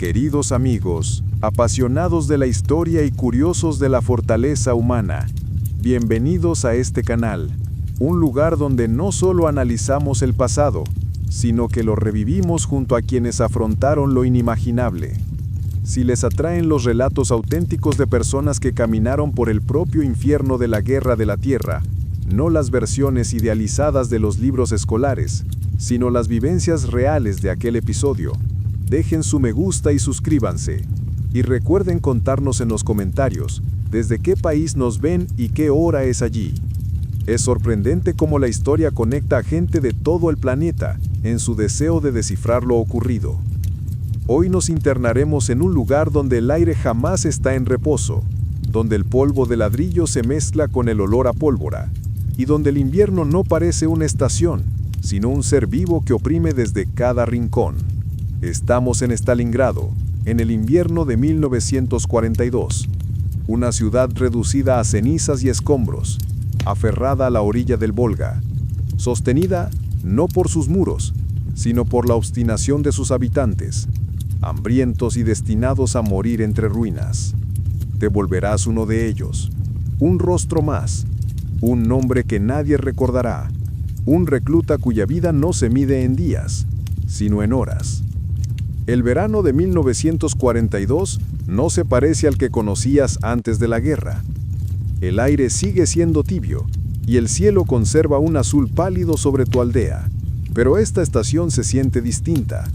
Queridos amigos, apasionados de la historia y curiosos de la fortaleza humana, bienvenidos a este canal, un lugar donde no solo analizamos el pasado, sino que lo revivimos junto a quienes afrontaron lo inimaginable. Si les atraen los relatos auténticos de personas que caminaron por el propio infierno de la guerra de la tierra, no las versiones idealizadas de los libros escolares, sino las vivencias reales de aquel episodio, dejen su me gusta y suscríbanse. Y recuerden contarnos en los comentarios desde qué país nos ven y qué hora es allí. Es sorprendente cómo la historia conecta a gente de todo el planeta en su deseo de descifrar lo ocurrido. Hoy nos internaremos en un lugar donde el aire jamás está en reposo, donde el polvo de ladrillo se mezcla con el olor a pólvora, y donde el invierno no parece una estación, sino un ser vivo que oprime desde cada rincón. Estamos en Stalingrado, en el invierno de 1942, una ciudad reducida a cenizas y escombros, aferrada a la orilla del Volga, sostenida no por sus muros, sino por la obstinación de sus habitantes, hambrientos y destinados a morir entre ruinas. Te volverás uno de ellos, un rostro más, un nombre que nadie recordará, un recluta cuya vida no se mide en días, sino en horas. El verano de 1942 no se parece al que conocías antes de la guerra. El aire sigue siendo tibio y el cielo conserva un azul pálido sobre tu aldea, pero esta estación se siente distinta.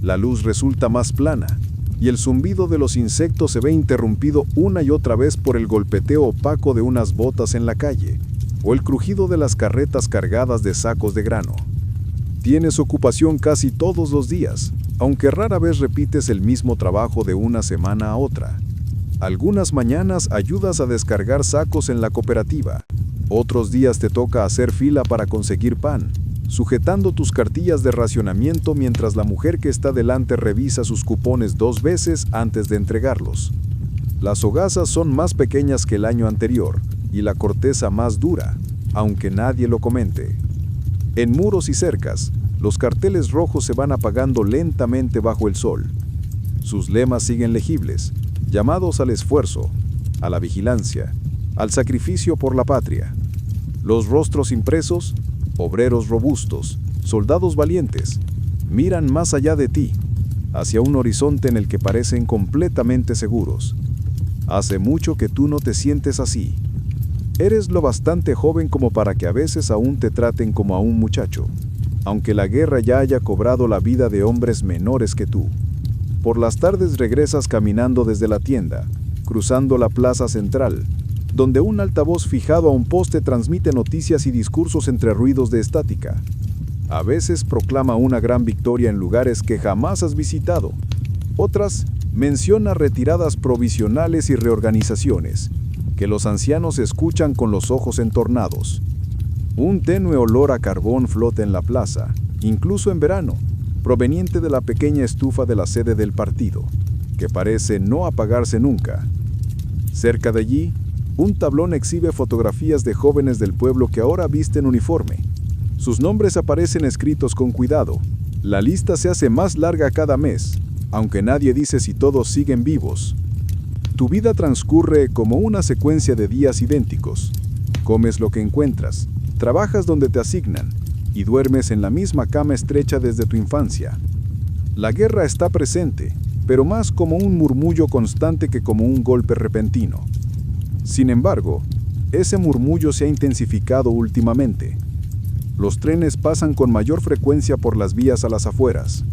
La luz resulta más plana y el zumbido de los insectos se ve interrumpido una y otra vez por el golpeteo opaco de unas botas en la calle o el crujido de las carretas cargadas de sacos de grano. Tienes ocupación casi todos los días, aunque rara vez repites el mismo trabajo de una semana a otra. Algunas mañanas ayudas a descargar sacos en la cooperativa, otros días te toca hacer fila para conseguir pan, sujetando tus cartillas de racionamiento mientras la mujer que está delante revisa sus cupones 2 veces antes de entregarlos. Las hogazas son más pequeñas que el año anterior y la corteza más dura, aunque nadie lo comente. En muros y cercas, los carteles rojos se van apagando lentamente bajo el sol. Sus lemas siguen legibles, llamados al esfuerzo, a la vigilancia, al sacrificio por la patria. Los rostros impresos, obreros robustos, soldados valientes, miran más allá de ti, hacia un horizonte en el que parecen completamente seguros. Hace mucho que tú no te sientes así. Eres lo bastante joven como para que a veces aún te traten como a un muchacho, aunque la guerra ya haya cobrado la vida de hombres menores que tú. Por las tardes regresas caminando desde la tienda, cruzando la plaza central, donde un altavoz fijado a un poste transmite noticias y discursos entre ruidos de estática. A veces proclama una gran victoria en lugares que jamás has visitado. Otras menciona retiradas provisionales y reorganizaciones, que los ancianos escuchan con los ojos entornados. Un tenue olor a carbón flota en la plaza, incluso en verano, proveniente de la pequeña estufa de la sede del partido, que parece no apagarse nunca. Cerca de allí, un tablón exhibe fotografías de jóvenes del pueblo que ahora visten uniforme. Sus nombres aparecen escritos con cuidado. La lista se hace más larga cada mes, aunque nadie dice si todos siguen vivos. Tu vida transcurre como una secuencia de días idénticos. Comes lo que encuentras, trabajas donde te asignan y duermes en la misma cama estrecha desde tu infancia. La guerra está presente, pero más como un murmullo constante que como un golpe repentino. Sin embargo, ese murmullo se ha intensificado últimamente. Los trenes pasan con mayor frecuencia por las vías a las afueras.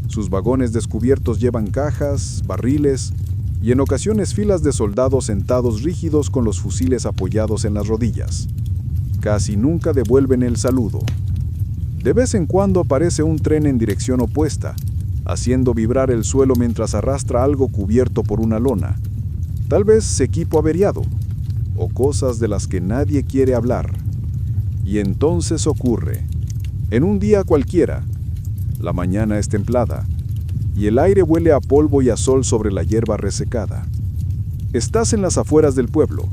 Sus vagones descubiertos llevan cajas, barriles y en ocasiones filas de soldados sentados rígidos con los fusiles apoyados en las rodillas. Casi nunca devuelven el saludo. De vez en cuando aparece un tren en dirección opuesta, haciendo vibrar el suelo mientras arrastra algo cubierto por una lona. Tal vez equipo averiado, o cosas de las que nadie quiere hablar. Y entonces ocurre. En un día cualquiera, la mañana es templada, y el aire huele a polvo y a sol sobre la hierba resecada. Estás en las afueras del pueblo,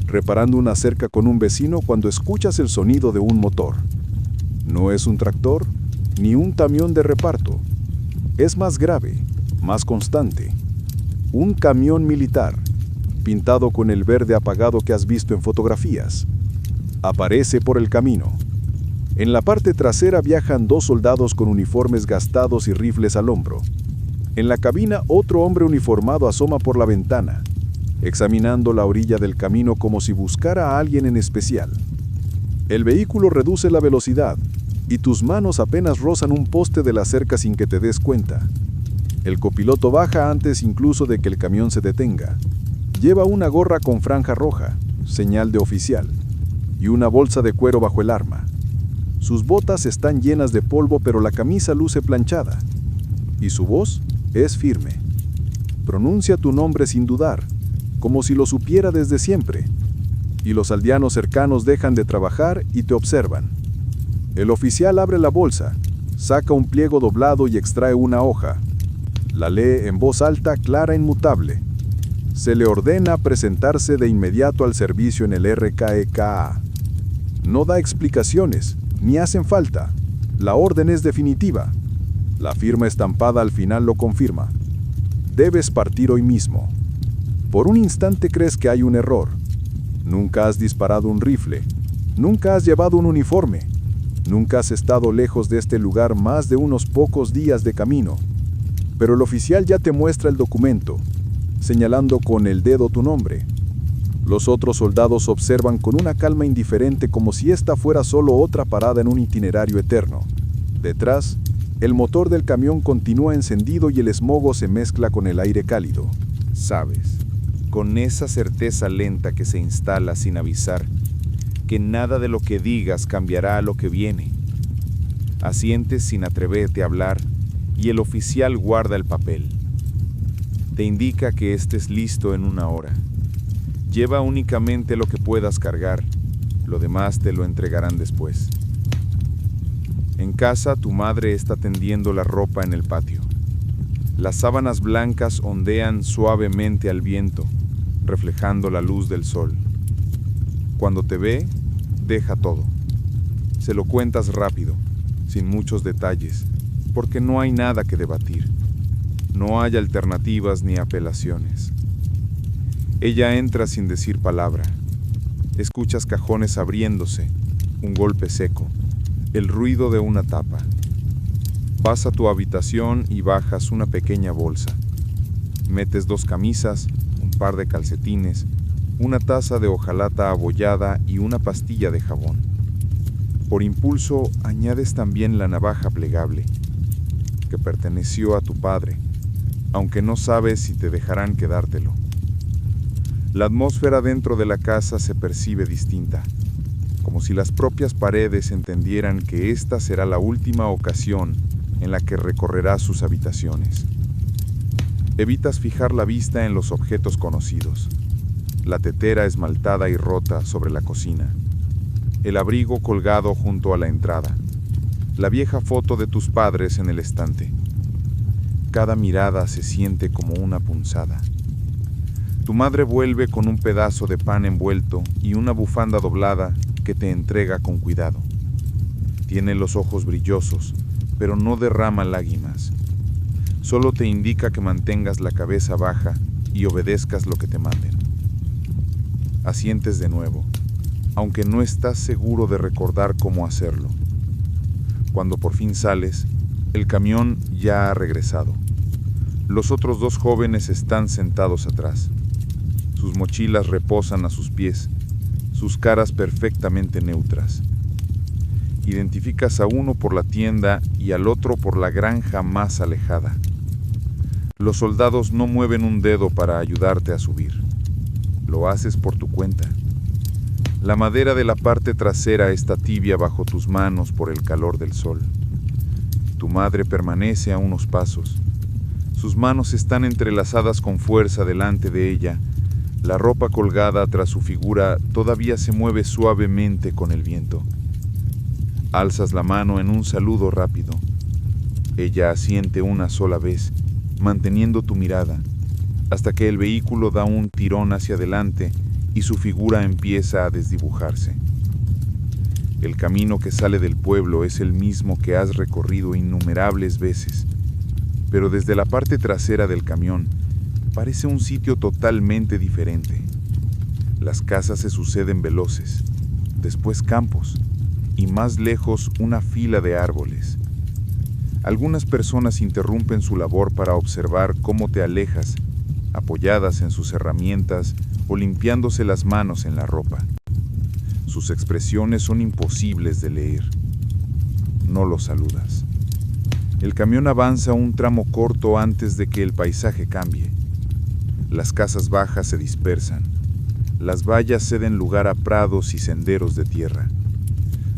reparando una cerca con un vecino cuando escuchas el sonido de un motor. No es un tractor, ni un camión de reparto. Es más grave, más constante. Un camión militar, pintado con el verde apagado que has visto en fotografías. Aparece por el camino. En la parte trasera viajan 2 soldados con uniformes gastados y rifles al hombro. En la cabina, otro hombre uniformado asoma por la ventana, examinando la orilla del camino como si buscara a alguien en especial. El vehículo reduce la velocidad y tus manos apenas rozan un poste de la cerca sin que te des cuenta. El copiloto baja antes incluso de que el camión se detenga. Lleva una gorra con franja roja, señal de oficial, y una bolsa de cuero bajo el arma. Sus botas están llenas de polvo, pero la camisa luce planchada. Y su voz es firme. Pronuncia tu nombre sin dudar, como si lo supiera desde siempre. Y los aldeanos cercanos dejan de trabajar y te observan. El oficial abre la bolsa, saca un pliego doblado y extrae una hoja. La lee en voz alta, clara e inmutable. Se le ordena presentarse de inmediato al servicio en el RKEKA. No da explicaciones, ni hacen falta. La orden es definitiva. La firma estampada al final lo confirma. Debes partir hoy mismo. Por un instante crees que hay un error. Nunca has disparado un rifle. Nunca has llevado un uniforme. Nunca has estado lejos de este lugar más de unos pocos días de camino. Pero el oficial ya te muestra el documento, señalando con el dedo tu nombre. Los otros soldados observan con una calma indiferente como si esta fuera solo otra parada en un itinerario eterno. Detrás, el motor del camión continúa encendido y el esmogo se mezcla con el aire cálido. Sabes, con esa certeza lenta que se instala sin avisar, que nada de lo que digas cambiará a lo que viene. Asientes sin atreverte a hablar y el oficial guarda el papel. Te indica que estés listo en 1 hora. Lleva únicamente lo que puedas cargar, lo demás te lo entregarán después. En casa, tu madre está tendiendo la ropa en el patio. Las sábanas blancas ondean suavemente al viento, reflejando la luz del sol. Cuando te ve, deja todo. Se lo cuentas rápido, sin muchos detalles, porque no hay nada que debatir. No hay alternativas ni apelaciones. Ella entra sin decir palabra. Escuchas cajones abriéndose, un golpe seco, el ruido de una tapa. Vas a tu habitación y bajas una pequeña bolsa. Metes 2 camisas, un par de calcetines, una taza de hojalata abollada y una pastilla de jabón. Por impulso, añades también la navaja plegable, que perteneció a tu padre, aunque no sabes si te dejarán quedártelo. La atmósfera dentro de la casa se percibe distinta, como si las propias paredes entendieran que esta será la última ocasión en la que recorrerás sus habitaciones. Evitas fijar la vista en los objetos conocidos. La tetera esmaltada y rota sobre la cocina. El abrigo colgado junto a la entrada. La vieja foto de tus padres en el estante. Cada mirada se siente como una punzada. Tu madre vuelve con un pedazo de pan envuelto y una bufanda doblada que te entrega con cuidado. Tiene los ojos brillosos, pero no derrama lágrimas. Solo te indica que mantengas la cabeza baja y obedezcas lo que te manden. Asientes de nuevo, aunque no estás seguro de recordar cómo hacerlo. Cuando por fin sales, el camión ya ha regresado. Los otros 2 jóvenes están sentados atrás. Sus mochilas reposan a sus pies, sus caras perfectamente neutras. Identificas a uno por la tienda y al otro por la granja más alejada. Los soldados no mueven un dedo para ayudarte a subir. Lo haces por tu cuenta. La madera de la parte trasera está tibia bajo tus manos por el calor del sol. Tu madre permanece a unos pasos. Sus manos están entrelazadas con fuerza delante de ella. La ropa colgada tras su figura todavía se mueve suavemente con el viento. Alzas la mano en un saludo rápido. Ella asiente una sola vez, manteniendo tu mirada, hasta que el vehículo da un tirón hacia adelante y su figura empieza a desdibujarse. El camino que sale del pueblo es el mismo que has recorrido innumerables veces. pero desde la parte trasera del camión parece un sitio totalmente diferente. Las casas se suceden veloces, después campos y más lejos una fila de árboles. Algunas personas interrumpen su labor para observar cómo te alejas, apoyadas en sus herramientas o limpiándose las manos en la ropa. Sus expresiones son imposibles de leer. No los saludas. El camión avanza un tramo corto antes de que el paisaje cambie. Las casas bajas se dispersan. Las vallas ceden lugar a prados y senderos de tierra.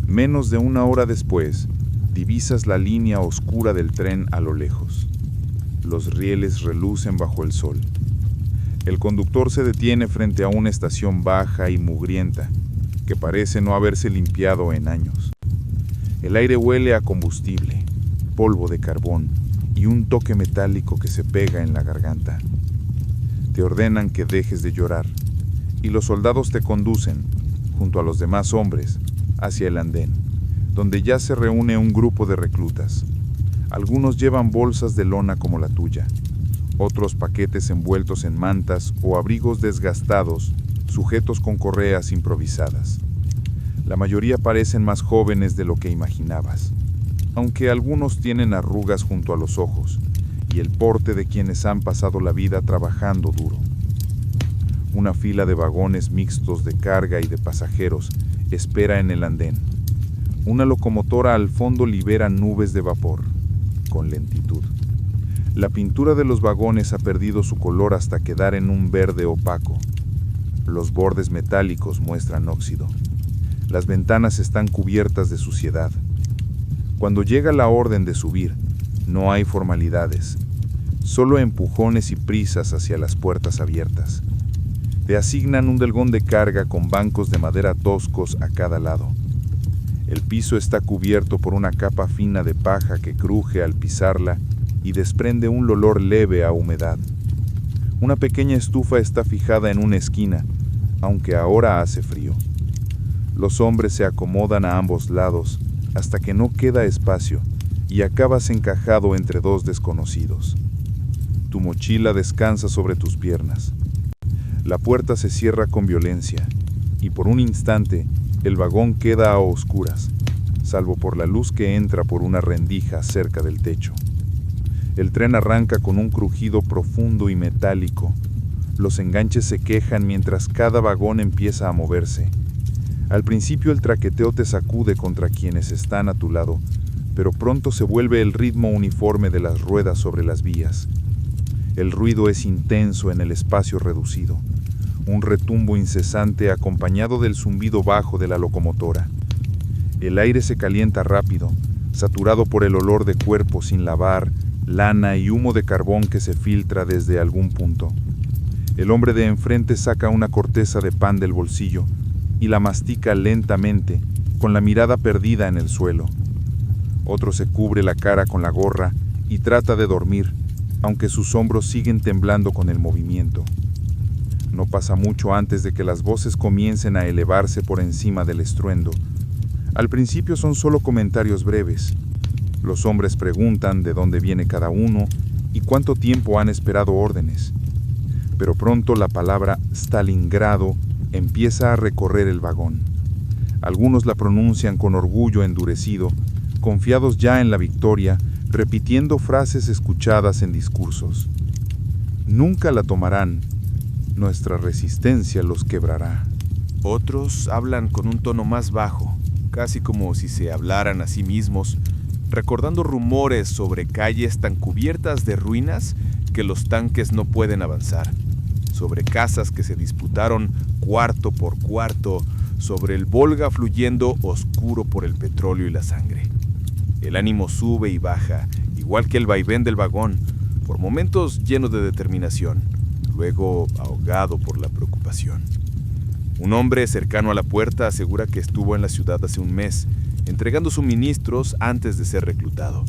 Menos de una hora después, divisas la línea oscura del tren a lo lejos. Los rieles relucen bajo el sol. El conductor se detiene frente a una estación baja y mugrienta, que parece no haberse limpiado en años. El aire huele a combustible, polvo de carbón y un toque metálico que se pega en la garganta. Te ordenan que dejes de llorar, y los soldados te conducen, junto a los demás hombres, hacia el andén, donde ya se reúne un grupo de reclutas. Algunos llevan bolsas de lona como la tuya, otros paquetes envueltos en mantas o abrigos desgastados, sujetos con correas improvisadas. La mayoría parecen más jóvenes de lo que imaginabas, aunque algunos tienen arrugas junto a los ojos y el porte de quienes han pasado la vida trabajando duro. Una fila de vagones mixtos de carga y de pasajeros espera en el andén. Una locomotora al fondo libera nubes de vapor, con lentitud. La pintura de los vagones ha perdido su color hasta quedar en un verde opaco. Los bordes metálicos muestran óxido. Las ventanas están cubiertas de suciedad. Cuando llega la orden de subir, no hay formalidades, solo empujones y prisas hacia las puertas abiertas. Te asignan un delgón de carga con bancos de madera toscos a cada lado. El piso está cubierto por una capa fina de paja que cruje al pisarla y desprende un olor leve a humedad. Una pequeña estufa está fijada en una esquina, aunque ahora hace frío. Los hombres se acomodan a ambos lados hasta que no queda espacio y acabas encajado entre dos desconocidos. Tu mochila descansa sobre tus piernas. La puerta se cierra con violencia y por un instante el vagón queda a oscuras, salvo por la luz que entra por una rendija cerca del techo. El tren arranca con un crujido profundo y metálico. Los enganches se quejan mientras cada vagón empieza a moverse. Al principio el traqueteo te sacude contra quienes están a tu lado, pero pronto se vuelve el ritmo uniforme de las ruedas sobre las vías. El ruido es intenso en el espacio reducido, un retumbo incesante acompañado del zumbido bajo de la locomotora. El aire se calienta rápido, saturado por el olor de cuerpo sin lavar, lana y humo de carbón que se filtra desde algún punto. El hombre de enfrente saca una corteza de pan del bolsillo y la mastica lentamente, con la mirada perdida en el suelo. Otro se cubre la cara con la gorra y trata de dormir, aunque sus hombros siguen temblando con el movimiento. No pasa mucho antes de que las voces comiencen a elevarse por encima del estruendo. Al principio son solo comentarios breves. Los hombres preguntan de dónde viene cada uno y cuánto tiempo han esperado órdenes. Pero pronto la palabra Stalingrado empieza a recorrer el vagón. Algunos la pronuncian con orgullo endurecido, confiados ya en la victoria, repitiendo frases escuchadas en discursos. Nunca la tomarán, nuestra resistencia los quebrará. Otros hablan con un tono más bajo, casi como si se hablaran a sí mismos, recordando rumores sobre calles tan cubiertas de ruinas que los tanques no pueden avanzar, sobre casas que se disputaron cuarto por cuarto, sobre el Volga fluyendo oscuro por el petróleo y la sangre. El ánimo sube y baja, igual que el vaivén del vagón, por momentos lleno de determinación, luego ahogado por la preocupación. Un hombre cercano a la puerta asegura que estuvo en la ciudad hace un mes, entregando suministros antes de ser reclutado.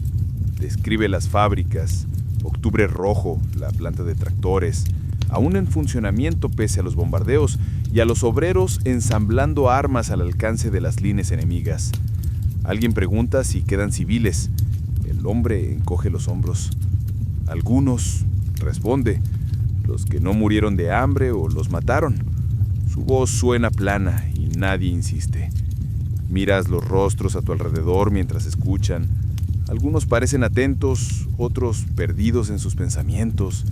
Describe las fábricas, Octubre Rojo, la planta de tractores, aún en funcionamiento pese a los bombardeos, y a los obreros ensamblando armas al alcance de las líneas enemigas. Alguien pregunta si quedan civiles. El hombre encoge los hombros. Algunos, responde, los que no murieron de hambre o los mataron. Su voz suena plana y nadie insiste. Miras los rostros a tu alrededor mientras escuchan. Algunos parecen atentos, otros perdidos en sus pensamientos.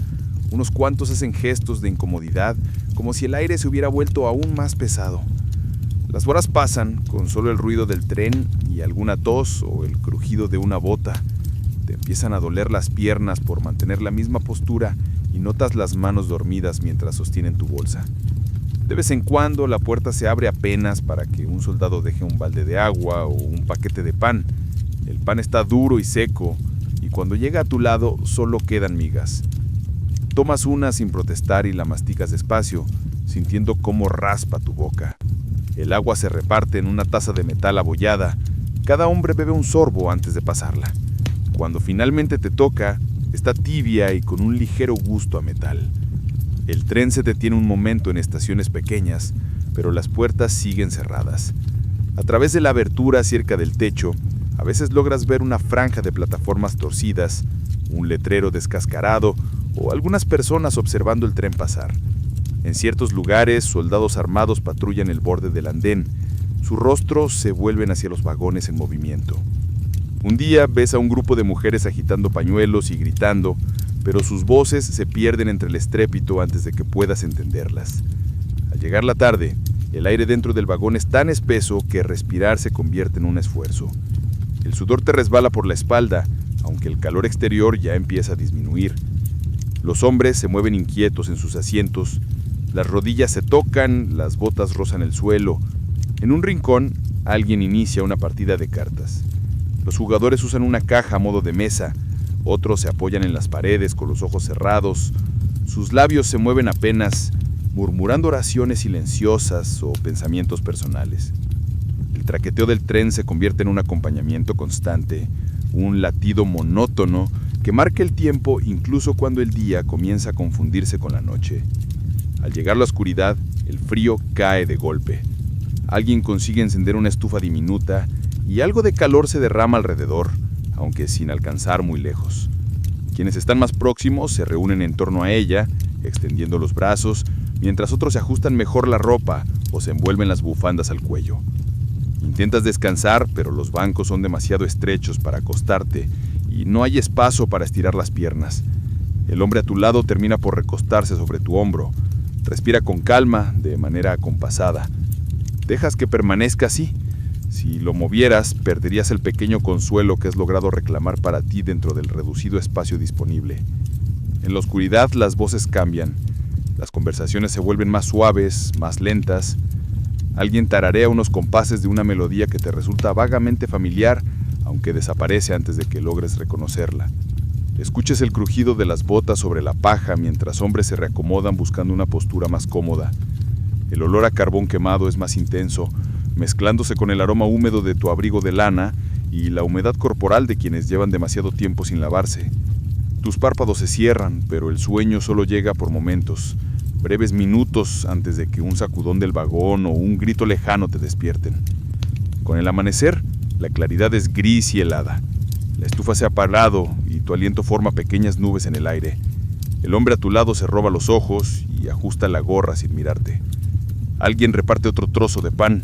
Unos cuantos hacen gestos de incomodidad, como si el aire se hubiera vuelto aún más pesado. Las horas pasan con solo el ruido del tren y alguna tos o el crujido de una bota. Te empiezan a doler las piernas por mantener la misma postura y notas las manos dormidas mientras sostienen tu bolsa. De vez en cuando la puerta se abre apenas para que un soldado deje un balde de agua o un paquete de pan. El pan está duro y seco y cuando llega a tu lado solo quedan migas. Tomas una sin protestar y la masticas despacio, sintiendo cómo raspa tu boca. El agua se reparte en una taza de metal abollada. Cada hombre bebe un sorbo antes de pasarla. Cuando finalmente te toca, está tibia y con un ligero gusto a metal. El tren se detiene un momento en estaciones pequeñas, pero las puertas siguen cerradas. A través de la abertura cerca del techo, a veces logras ver una franja de plataformas torcidas, un letrero descascarado o algunas personas observando el tren pasar. En ciertos lugares, soldados armados patrullan el borde del andén. Sus rostros se vuelven hacia los vagones en movimiento. Un día ves a un grupo de mujeres agitando pañuelos y gritando, pero sus voces se pierden entre el estrépito antes de que puedas entenderlas. Al llegar la tarde, el aire dentro del vagón es tan espeso que respirar se convierte en un esfuerzo. El sudor te resbala por la espalda, aunque el calor exterior ya empieza a disminuir. Los hombres se mueven inquietos en sus asientos, las rodillas se tocan, las botas rozan el suelo. En un rincón, alguien inicia una partida de cartas. Los jugadores usan una caja a modo de mesa, otros se apoyan en las paredes con los ojos cerrados. Sus labios se mueven apenas, murmurando oraciones silenciosas o pensamientos personales. El traqueteo del tren se convierte en un acompañamiento constante, un latido monótono que marca el tiempo incluso cuando el día comienza a confundirse con la noche. Al llegar la oscuridad, el frío cae de golpe. Alguien consigue encender una estufa diminuta y algo de calor se derrama alrededor, aunque sin alcanzar muy lejos. Quienes están más próximos se reúnen en torno a ella, extendiendo los brazos, mientras otros se ajustan mejor la ropa o se envuelven las bufandas al cuello. Intentas descansar, pero los bancos son demasiado estrechos para acostarte y no hay espacio para estirar las piernas. El hombre a tu lado termina por recostarse sobre tu hombro. Respira con calma, de manera acompasada. Dejas que permanezca así. Si lo movieras, perderías el pequeño consuelo que has logrado reclamar para ti dentro del reducido espacio disponible. En la oscuridad, las voces cambian. Las conversaciones se vuelven más suaves, más lentas. Alguien tararea unos compases de una melodía que te resulta vagamente familiar, aunque desaparece antes de que logres reconocerla. Escuches el crujido de las botas sobre la paja mientras hombres se reacomodan buscando una postura más cómoda. El olor a carbón quemado es más intenso, mezclándose con el aroma húmedo de tu abrigo de lana y la humedad corporal de quienes llevan demasiado tiempo sin lavarse. Tus párpados se cierran, pero el sueño solo llega por momentos, breves minutos antes de que un sacudón del vagón o un grito lejano te despierten. Con el amanecer, la claridad es gris y helada. La estufa se ha apagado y tu aliento forma pequeñas nubes en el aire. El hombre a tu lado se roba los ojos y ajusta la gorra sin mirarte. Alguien reparte otro trozo de pan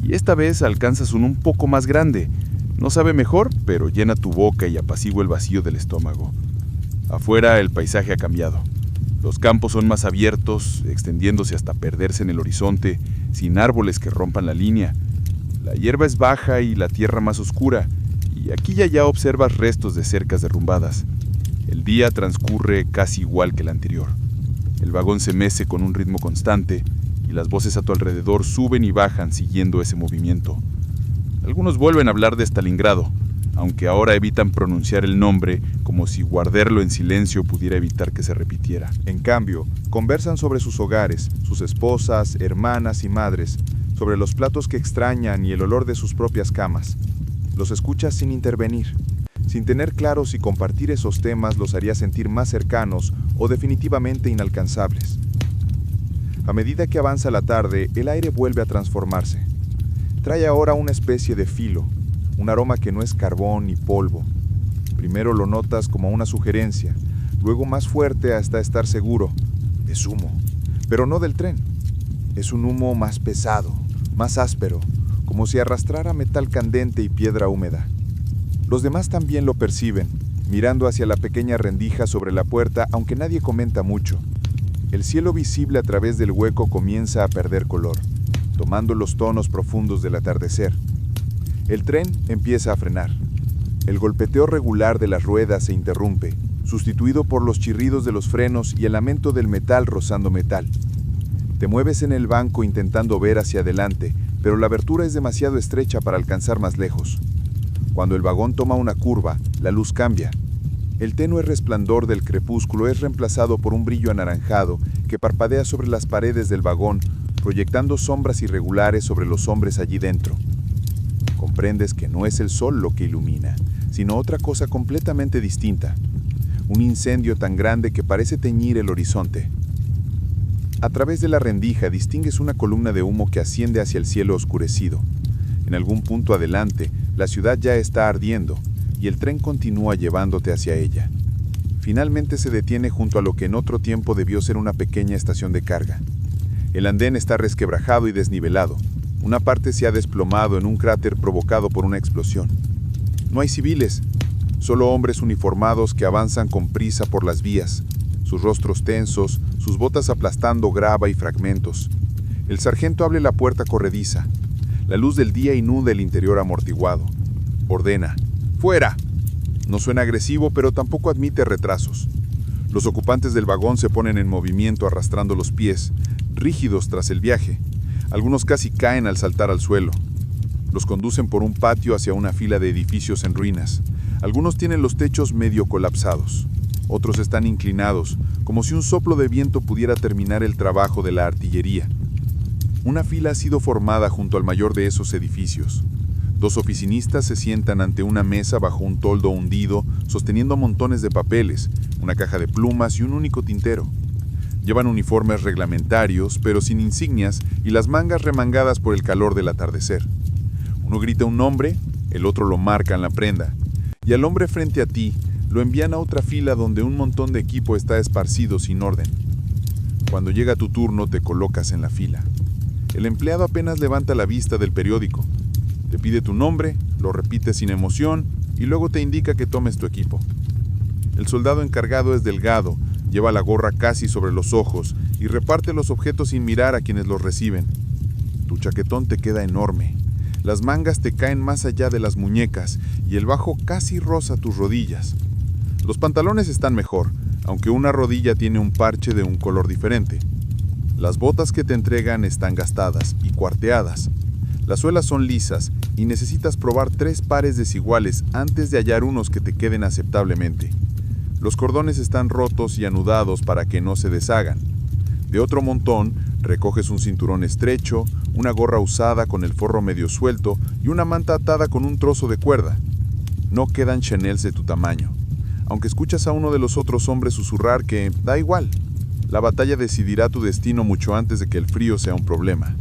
y esta vez alcanzas un poco más grande. No sabe mejor, pero llena tu boca y apacigua el vacío del estómago. Afuera el paisaje ha cambiado. Los campos son más abiertos, extendiéndose hasta perderse en el horizonte, sin árboles que rompan la línea. La hierba es baja y la tierra más oscura, y aquí y allá observas restos de cercas derrumbadas. El día transcurre casi igual que el anterior. El vagón se mece con un ritmo constante, y las voces a tu alrededor suben y bajan siguiendo ese movimiento. Algunos vuelven a hablar de Stalingrado, aunque ahora evitan pronunciar el nombre como si guardarlo en silencio pudiera evitar que se repitiera. En cambio, conversan sobre sus hogares, sus esposas, hermanas y madres, sobre los platos que extrañan y el olor de sus propias camas. Los escuchas sin intervenir, sin tener claro si compartir esos temas los haría sentir más cercanos o definitivamente inalcanzables. A medida que avanza la tarde, el aire vuelve a transformarse. Trae ahora una especie de filo, un aroma que no es carbón ni polvo. Primero lo notas como una sugerencia, luego más fuerte hasta estar seguro. Es humo, pero no del tren. Es un humo más pesado, más áspero, como si arrastrara metal candente y piedra húmeda. Los demás también lo perciben, mirando hacia la pequeña rendija sobre la puerta, aunque nadie comenta mucho. El cielo visible a través del hueco comienza a perder color, tomando los tonos profundos del atardecer. El tren empieza a frenar. El golpeteo regular de las ruedas se interrumpe, sustituido por los chirridos de los frenos y el lamento del metal rozando metal. Te mueves en el banco intentando ver hacia adelante, pero la abertura es demasiado estrecha para alcanzar más lejos. Cuando el vagón toma una curva, la luz cambia. El tenue resplandor del crepúsculo es reemplazado por un brillo anaranjado que parpadea sobre las paredes del vagón, proyectando sombras irregulares sobre los hombres allí dentro. Comprendes que no es el sol lo que ilumina, sino otra cosa completamente distinta. Un incendio tan grande que parece teñir el horizonte. A través de la rendija distingues una columna de humo que asciende hacia el cielo oscurecido. En algún punto adelante, la ciudad ya está ardiendo, y el tren continúa llevándote hacia ella. Finalmente se detiene junto a lo que en otro tiempo debió ser una pequeña estación de carga. El andén está resquebrajado y desnivelado. Una parte se ha desplomado en un cráter provocado por una explosión. No hay civiles, solo hombres uniformados que avanzan con prisa por las vías, sus rostros tensos, sus botas aplastando grava y fragmentos. El sargento abre la puerta corrediza. La luz del día inunda el interior amortiguado. Ordena: ¡fuera! No suena agresivo, pero tampoco admite retrasos. Los ocupantes del vagón se ponen en movimiento arrastrando los pies, rígidos tras el viaje. Algunos casi caen al saltar al suelo. Los conducen por un patio hacia una fila de edificios en ruinas. Algunos tienen los techos medio colapsados. Otros están inclinados, como si un soplo de viento pudiera terminar el trabajo de la artillería. Una fila ha sido formada junto al mayor de esos edificios. 2 oficinistas se sientan ante una mesa bajo un toldo hundido, sosteniendo montones de papeles, una caja de plumas y un único tintero. Llevan uniformes reglamentarios, pero sin insignias y las mangas remangadas por el calor del atardecer. Uno grita un nombre, el otro lo marca en la prenda, y al hombre frente a ti lo envían a otra fila donde un montón de equipo está esparcido sin orden. Cuando llega tu turno te colocas en la fila. El empleado apenas levanta la vista del periódico. Te pide tu nombre, lo repite sin emoción y luego te indica que tomes tu equipo. El soldado encargado es delgado, lleva la gorra casi sobre los ojos y reparte los objetos sin mirar a quienes los reciben. Tu chaquetón te queda enorme. Las mangas te caen más allá de las muñecas y el bajo casi roza tus rodillas. Los pantalones están mejor, aunque una rodilla tiene un parche de un color diferente. Las botas que te entregan están gastadas y cuarteadas. Las suelas son lisas y necesitas probar 3 pares desiguales antes de hallar unos que te queden aceptablemente. Los cordones están rotos y anudados para que no se deshagan. De otro montón, recoges un cinturón estrecho, una gorra usada con el forro medio suelto y una manta atada con un trozo de cuerda. No quedan chenels de tu tamaño, aunque escuchas a uno de los otros hombres susurrar que da igual. La batalla decidirá tu destino mucho antes de que el frío sea un problema.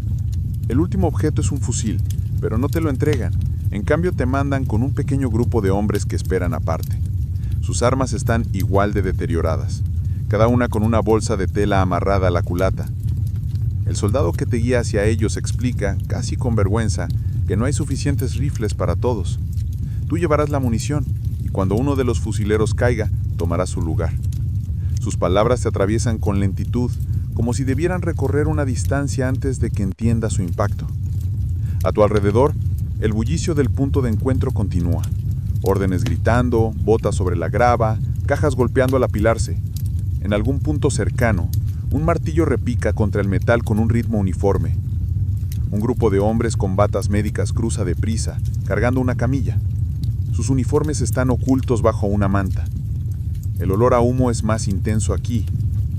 El último objeto es un fusil, pero no te lo entregan. En cambio te mandan con un pequeño grupo de hombres que esperan aparte. Sus armas están igual de deterioradas, cada una con una bolsa de tela amarrada a la culata. El soldado que te guía hacia ellos explica, casi con vergüenza, que no hay suficientes rifles para todos. Tú llevarás la munición, y cuando uno de los fusileros caiga, tomarás su lugar. Sus palabras te atraviesan con lentitud, como si debieran recorrer una distancia antes de que entiendas su impacto. A tu alrededor, el bullicio del punto de encuentro continúa. Órdenes gritando, botas sobre la grava, cajas golpeando al apilarse. En algún punto cercano, un martillo repica contra el metal con un ritmo uniforme. Un grupo de hombres con batas médicas cruza deprisa, cargando una camilla. Sus uniformes están ocultos bajo una manta. El olor a humo es más intenso aquí,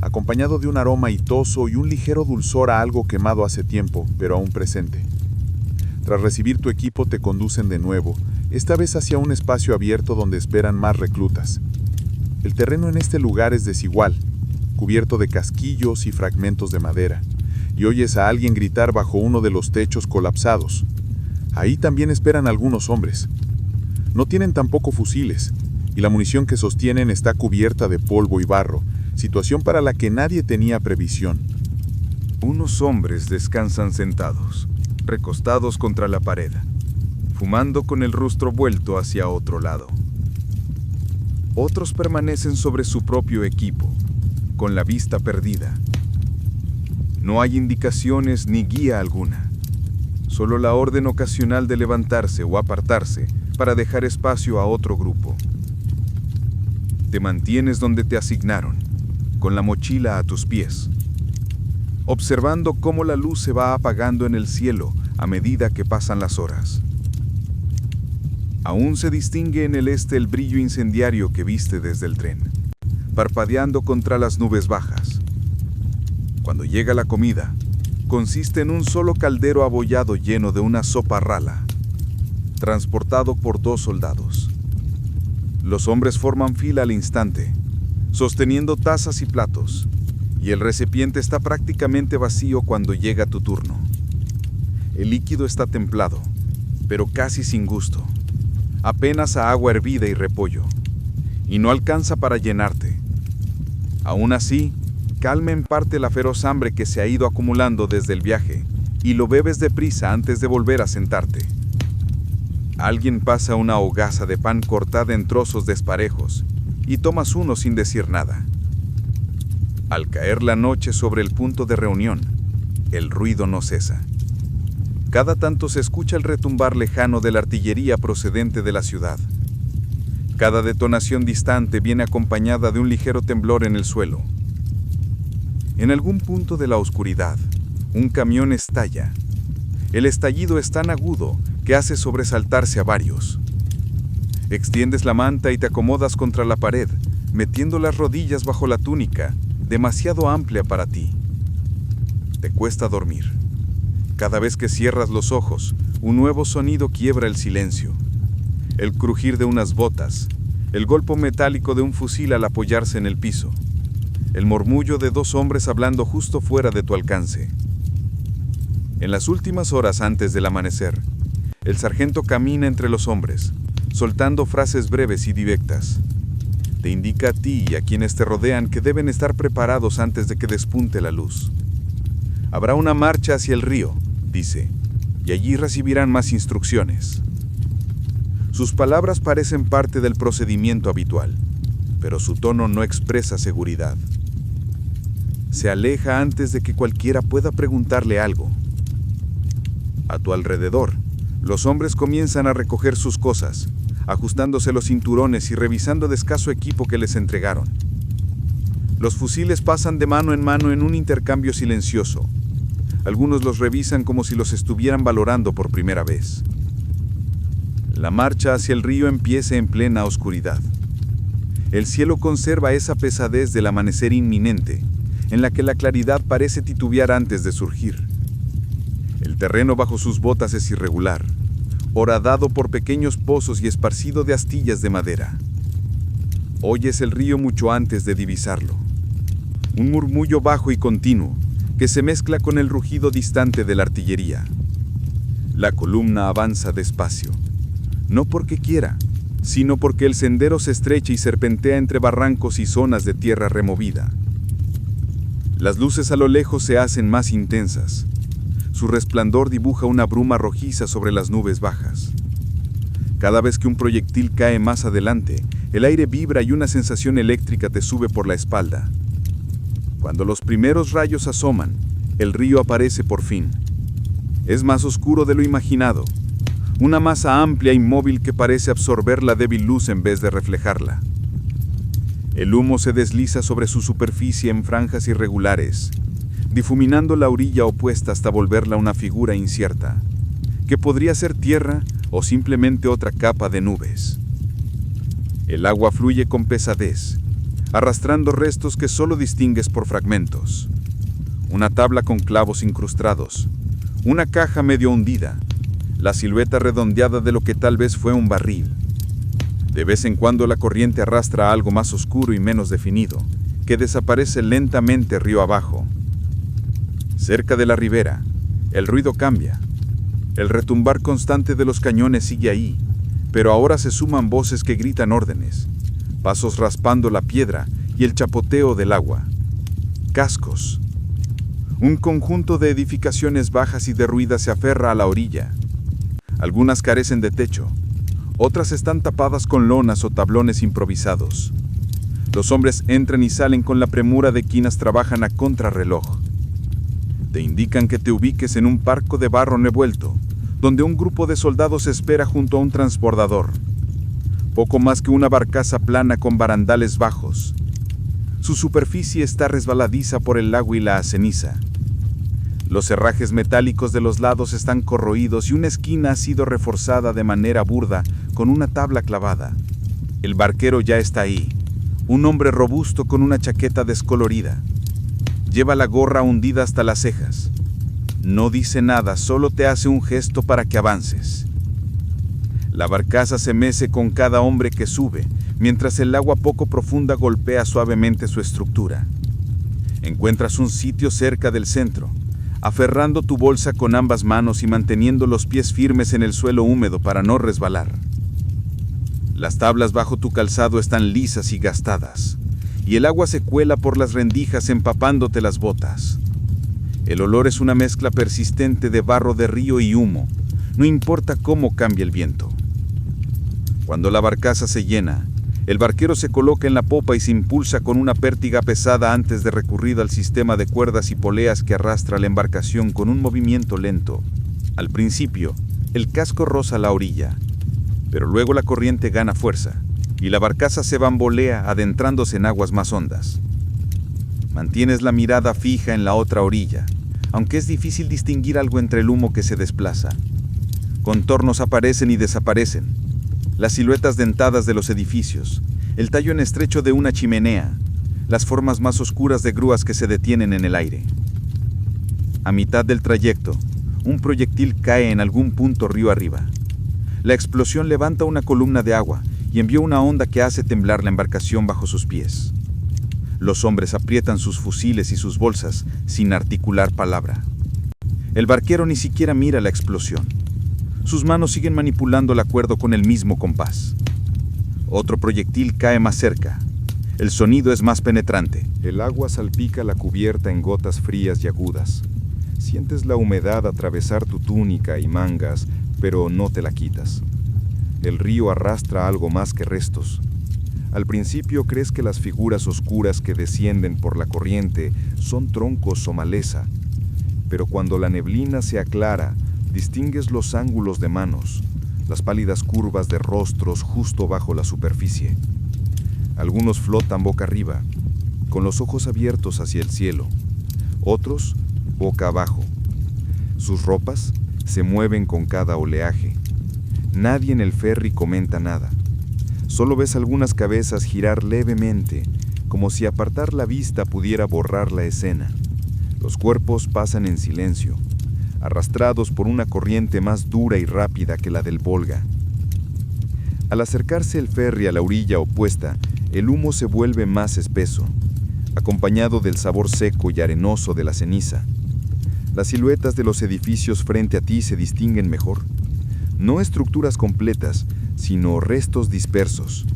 acompañado de un aroma hitoso y un ligero dulzor a algo quemado hace tiempo, pero aún presente. Tras recibir tu equipo te conducen de nuevo, esta vez hacia un espacio abierto donde esperan más reclutas. El terreno en este lugar es desigual, cubierto de casquillos y fragmentos de madera, y oyes a alguien gritar bajo uno de los techos colapsados. Ahí también esperan algunos hombres. No tienen tampoco fusiles, y la munición que sostienen está cubierta de polvo y barro, situación para la que nadie tenía previsión. Unos hombres descansan sentados, recostados contra la pared, fumando con el rostro vuelto hacia otro lado. Otros permanecen sobre su propio equipo, con la vista perdida. No hay indicaciones ni guía alguna, solo la orden ocasional de levantarse o apartarse para dejar espacio a otro grupo. Te mantienes donde te asignaron, con la mochila a tus pies, observando cómo la luz se va apagando en el cielo a medida que pasan las horas. Aún se distingue en el este el brillo incendiario que viste desde el tren, parpadeando contra las nubes bajas. Cuando llega la comida, consiste en un solo caldero abollado lleno de una sopa rala, transportado por 2 soldados. Los hombres forman fila al instante, sosteniendo tazas y platos, y el recipiente está prácticamente vacío cuando llega tu turno. El líquido está templado, pero casi sin gusto, apenas a agua hervida y repollo, y no alcanza para llenarte. Aún así, calma en parte la feroz hambre que se ha ido acumulando desde el viaje, y lo bebes deprisa antes de volver a sentarte. Alguien pasa una hogaza de pan cortada en trozos desparejos, y tomas uno sin decir nada. Al caer la noche sobre el punto de reunión, el ruido no cesa. Cada tanto se escucha el retumbar lejano de la artillería procedente de la ciudad. Cada detonación distante viene acompañada de un ligero temblor en el suelo. En algún punto de la oscuridad, un camión estalla. El estallido es tan agudo que hace sobresaltarse a varios. Extiendes la manta y te acomodas contra la pared, metiendo las rodillas bajo la túnica, demasiado amplia para ti. Te cuesta dormir. Cada vez que cierras los ojos, un nuevo sonido quiebra el silencio. El crujir de unas botas, el golpe metálico de un fusil al apoyarse en el piso, el murmullo de 2 hombres hablando justo fuera de tu alcance. En las últimas horas antes del amanecer, el sargento camina entre los hombres, soltando frases breves y directas. Te indica a ti y a quienes te rodean que deben estar preparados antes de que despunte la luz. Habrá una marcha hacia el río, dice, y allí recibirán más instrucciones. Sus palabras parecen parte del procedimiento habitual, pero su tono no expresa seguridad. Se aleja antes de que cualquiera pueda preguntarle algo. A tu alrededor, los hombres comienzan a recoger sus cosas, ajustándose los cinturones y revisando el escaso equipo que les entregaron. Los fusiles pasan de mano en un intercambio silencioso. Algunos los revisan como si los estuvieran valorando por primera vez. La marcha hacia el río empieza en plena oscuridad. El cielo conserva esa pesadez del amanecer inminente, en la que la claridad parece titubear antes de surgir. El terreno bajo sus botas es irregular, horadado por pequeños pozos y esparcido de astillas de madera. Oyes el río mucho antes de divisarlo. Un murmullo bajo y continuo, que se mezcla con el rugido distante de la artillería. La columna avanza despacio, no porque quiera, sino porque el sendero se estrecha y serpentea entre barrancos y zonas de tierra removida. Las luces a lo lejos se hacen más intensas. Su resplandor dibuja una bruma rojiza sobre las nubes bajas. Cada vez que un proyectil cae más adelante, el aire vibra y una sensación eléctrica te sube por la espalda. Cuando los primeros rayos asoman, el río aparece por fin. Es más oscuro de lo imaginado, una masa amplia e inmóvil que parece absorber la débil luz en vez de reflejarla. El humo se desliza sobre su superficie en franjas irregulares, difuminando la orilla opuesta hasta volverla una figura incierta, que podría ser tierra o simplemente otra capa de nubes. El agua fluye con pesadez, arrastrando restos que solo distingues por fragmentos. Una tabla con clavos incrustados, una caja medio hundida, la silueta redondeada de lo que tal vez fue un barril. De vez en cuando la corriente arrastra algo más oscuro y menos definido, que desaparece lentamente río abajo. Cerca de la ribera, el ruido cambia. El retumbar constante de los cañones sigue ahí, pero ahora se suman voces que gritan órdenes, pasos raspando la piedra y el chapoteo del agua. Cascos. Un conjunto de edificaciones bajas y derruidas se aferra a la orilla. Algunas carecen de techo, otras están tapadas con lonas o tablones improvisados. Los hombres entran y salen con la premura de quienes trabajan a contrarreloj. Te indican que te ubiques en un parco de barro revuelto, donde un grupo de soldados espera junto a un transbordador. Poco más que una barcaza plana con barandales bajos. Su superficie está resbaladiza por el agua y la ceniza. Los herrajes metálicos de los lados están corroídos y una esquina ha sido reforzada de manera burda con una tabla clavada. El barquero ya está ahí, un hombre robusto con una chaqueta descolorida. Lleva la gorra hundida hasta las cejas. No dice nada, solo te hace un gesto para que avances. La barcaza se mece con cada hombre que sube, mientras el agua poco profunda golpea suavemente su estructura. Encuentras un sitio cerca del centro, aferrando tu bolsa con ambas manos y manteniendo los pies firmes en el suelo húmedo para no resbalar. Las tablas bajo tu calzado están lisas y gastadas, y el agua se cuela por las rendijas empapándote las botas. El olor es una mezcla persistente de barro de río y humo, no importa cómo cambie el viento. Cuando la barcaza se llena, el barquero se coloca en la popa y se impulsa con una pértiga pesada antes de recurrir al sistema de cuerdas y poleas que arrastra la embarcación con un movimiento lento. Al principio, el casco roza la orilla, pero luego la corriente gana fuerza y la barcaza se bambolea adentrándose en aguas más hondas. Mantienes la mirada fija en la otra orilla, aunque es difícil distinguir algo entre el humo que se desplaza. Contornos aparecen y desaparecen, las siluetas dentadas de los edificios, el tallo en estrecho de una chimenea, las formas más oscuras de grúas que se detienen en el aire. A mitad del trayecto, un proyectil cae en algún punto río arriba. La explosión levanta una columna de agua y envía una onda que hace temblar la embarcación bajo sus pies. Los hombres aprietan sus fusiles y sus bolsas sin articular palabra. El barquero ni siquiera mira la explosión. Sus manos siguen manipulando la cuerda con el mismo compás. Otro proyectil cae más cerca. El sonido es más penetrante. El agua salpica la cubierta en gotas frías y agudas. Sientes la humedad atravesar tu túnica y mangas, pero no te la quitas. El río arrastra algo más que restos. Al principio crees que las figuras oscuras que descienden por la corriente son troncos o maleza, pero cuando la neblina se aclara, distingues los ángulos de manos, las pálidas curvas de rostros justo bajo la superficie. Algunos flotan boca arriba, con los ojos abiertos hacia el cielo, otros boca abajo. Sus ropas se mueven con cada oleaje. Nadie en el ferry comenta nada. Solo ves algunas cabezas girar levemente, como si apartar la vista pudiera borrar la escena. Los cuerpos pasan en silencio, arrastrados por una corriente más dura y rápida que la del Volga. Al acercarse el ferry a la orilla opuesta, el humo se vuelve más espeso, acompañado del sabor seco y arenoso de la ceniza. Las siluetas de los edificios frente a ti se distinguen mejor. No estructuras completas, sino restos dispersos.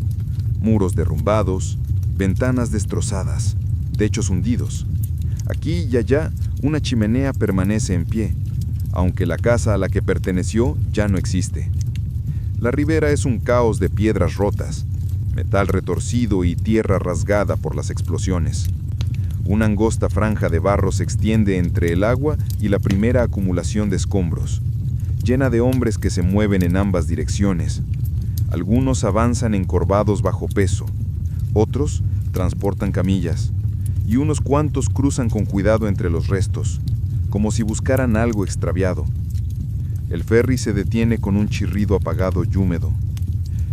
Muros derrumbados, ventanas destrozadas, techos hundidos. Aquí y allá, una chimenea permanece en pie, aunque la casa a la que perteneció ya no existe. La ribera es un caos de piedras rotas, metal retorcido y tierra rasgada por las explosiones. Una angosta franja de barro se extiende entre el agua y la primera acumulación de escombros, llena de hombres que se mueven en ambas direcciones. Algunos avanzan encorvados bajo peso, otros transportan camillas, y unos cuantos cruzan con cuidado entre los restos, como si buscaran algo extraviado. El ferry se detiene con un chirrido apagado y húmedo.